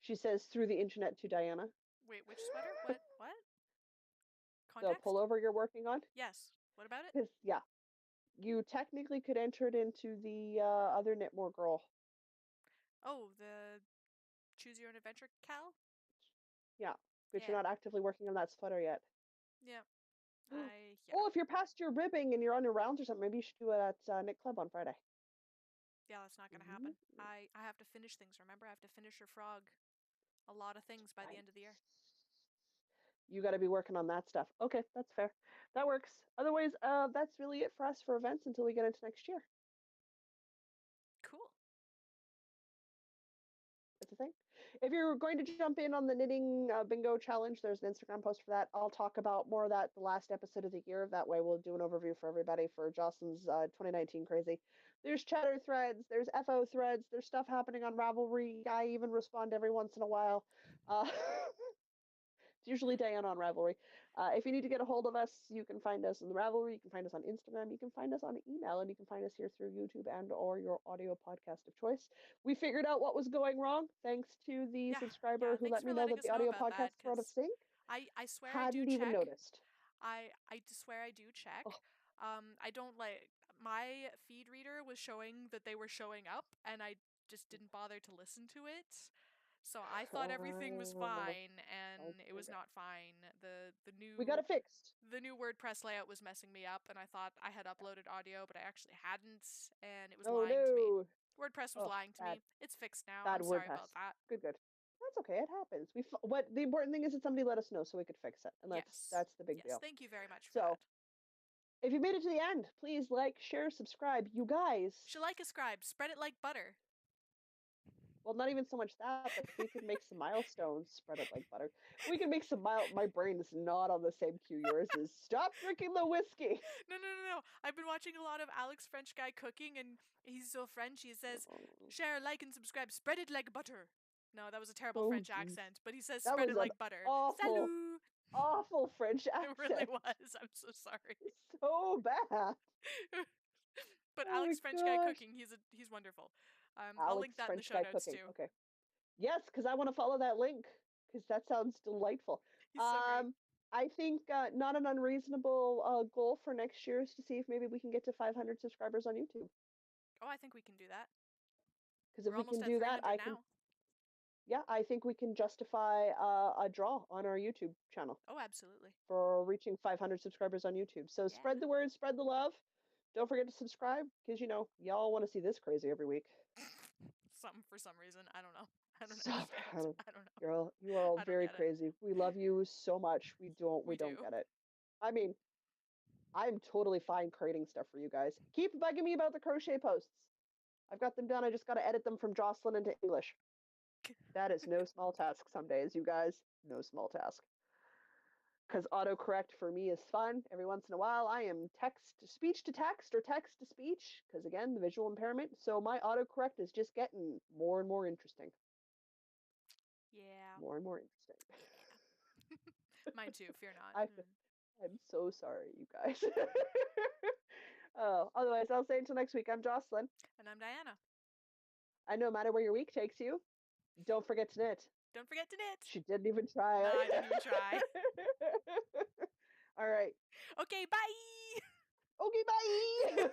She says through the internet to Diana. Wait, which sweater? What? The Context? pullover you're working on? Yes. What about it? Because, yeah, you technically could enter it into the other Knitmore girl. Oh, the Choose Your Own Adventure Cal? Yeah, but you're Yeah. not actively working on that sweater yet. Yeah. Yeah. Oh, if you're past your ribbing and you're on your rounds or something, maybe you should do it at Knit Club on Friday. Yeah, that's not gonna Mhm. happen. I have to finish things, remember? I have to finish your frog. A lot of things by the Right. end of the year. You got to be working on that stuff. Okay, that's fair. That works. Otherwise, that's really it for us for events until we get into next year. Cool. That's the thing. If you're going to jump in on the knitting bingo challenge, there's an Instagram post for that. I'll talk about more of that the last episode of the year. That way, we'll do an overview for everybody for Jocelyn's 2019 crazy. There's chatter threads, there's FO threads, there's stuff happening on Ravelry. I even respond every once in a while. It's usually Diana on Ravelry. If you need to get a hold of us, you can find us in the Ravelry. You can find us on Instagram. You can find us on email, and you can find us here through YouTube and/or your audio podcast of choice. We figured out what was going wrong thanks to the subscriber Yeah. who Thanks let for me know letting that us the know audio about that, podcasts were out of because sync. I swear I do Hadn't even check. noticed. I swear I do check. Oh. I don't like my feed reader was showing that they were showing up, and I just didn't bother to listen to it. So I thought everything was fine, and it was Okay. not fine. The We got new it fixed. the new WordPress layout was messing me up, and I thought I had uploaded audio, but I actually hadn't, and it was Oh lying to me. no. WordPress was Oh, lying to bad, me. It's fixed now. bad I'm sorry about WordPress. that. Good, good. That's okay. It happens. What the important thing is that somebody let us know so we could fix it, and Yes. that's the big Yes. deal. Thank you very much for So. that. If you made it to the end, please like, share, subscribe. You guys. Should like a scribe. Spread it like butter. Well, not even so much that, but if we could make some milestones, spread it like butter. We can make some My brain is not on the same cue yours is. Stop drinking the whiskey. No. I've been watching a lot of Alex French guy cooking, and he's so French. He says, "Share, like, and subscribe. Spread it like butter." No, that was a terrible Oh, French jeez. accent, but he says, That "Spread was it an like butter." awful, Salut. awful French It really accent. was. I'm so sorry. So bad. But Oh my Alex French guy gosh. cooking, he's wonderful. I'll link Alex that in the French show guy notes cooking. too. Okay. Yes, because I want to follow that link because that sounds delightful. He's so great. I think not an unreasonable goal for next year is to see if maybe we can get to 500 subscribers on YouTube. Oh, I think we can do that. Because if We're we can almost at do that, 300 now. yeah, I think we can justify a draw on our YouTube channel Oh, absolutely. for reaching 500 subscribers on YouTube. So Yeah. spread the word, spread the love. Don't forget to subscribe because y'all want to see this crazy every week. For some reason. I don't know. I don't understand. I don't know. You are all I don't very get it. crazy. We love you so much. We We don't do. get it. I mean, I'm totally fine creating stuff for you guys. Keep bugging me about the crochet posts. I've got them done. I just got to edit them from Jocelyn into English. That is no small task some days, you guys. No small task. because autocorrect for me is fun. Every once in a while, I am speech to text or text to speech, because again, the visual impairment. So my autocorrect is just getting more and more interesting. Yeah. More and more interesting. Yeah. Mine too, fear not. I'm so sorry, you guys. Oh, otherwise, I'll say until next week. I'm Jocelyn. And I'm Diana. And no matter where your week takes you, don't forget to knit. Don't forget to knit. She didn't even try. No, I didn't even try. All right. Okay, bye! Okay, bye!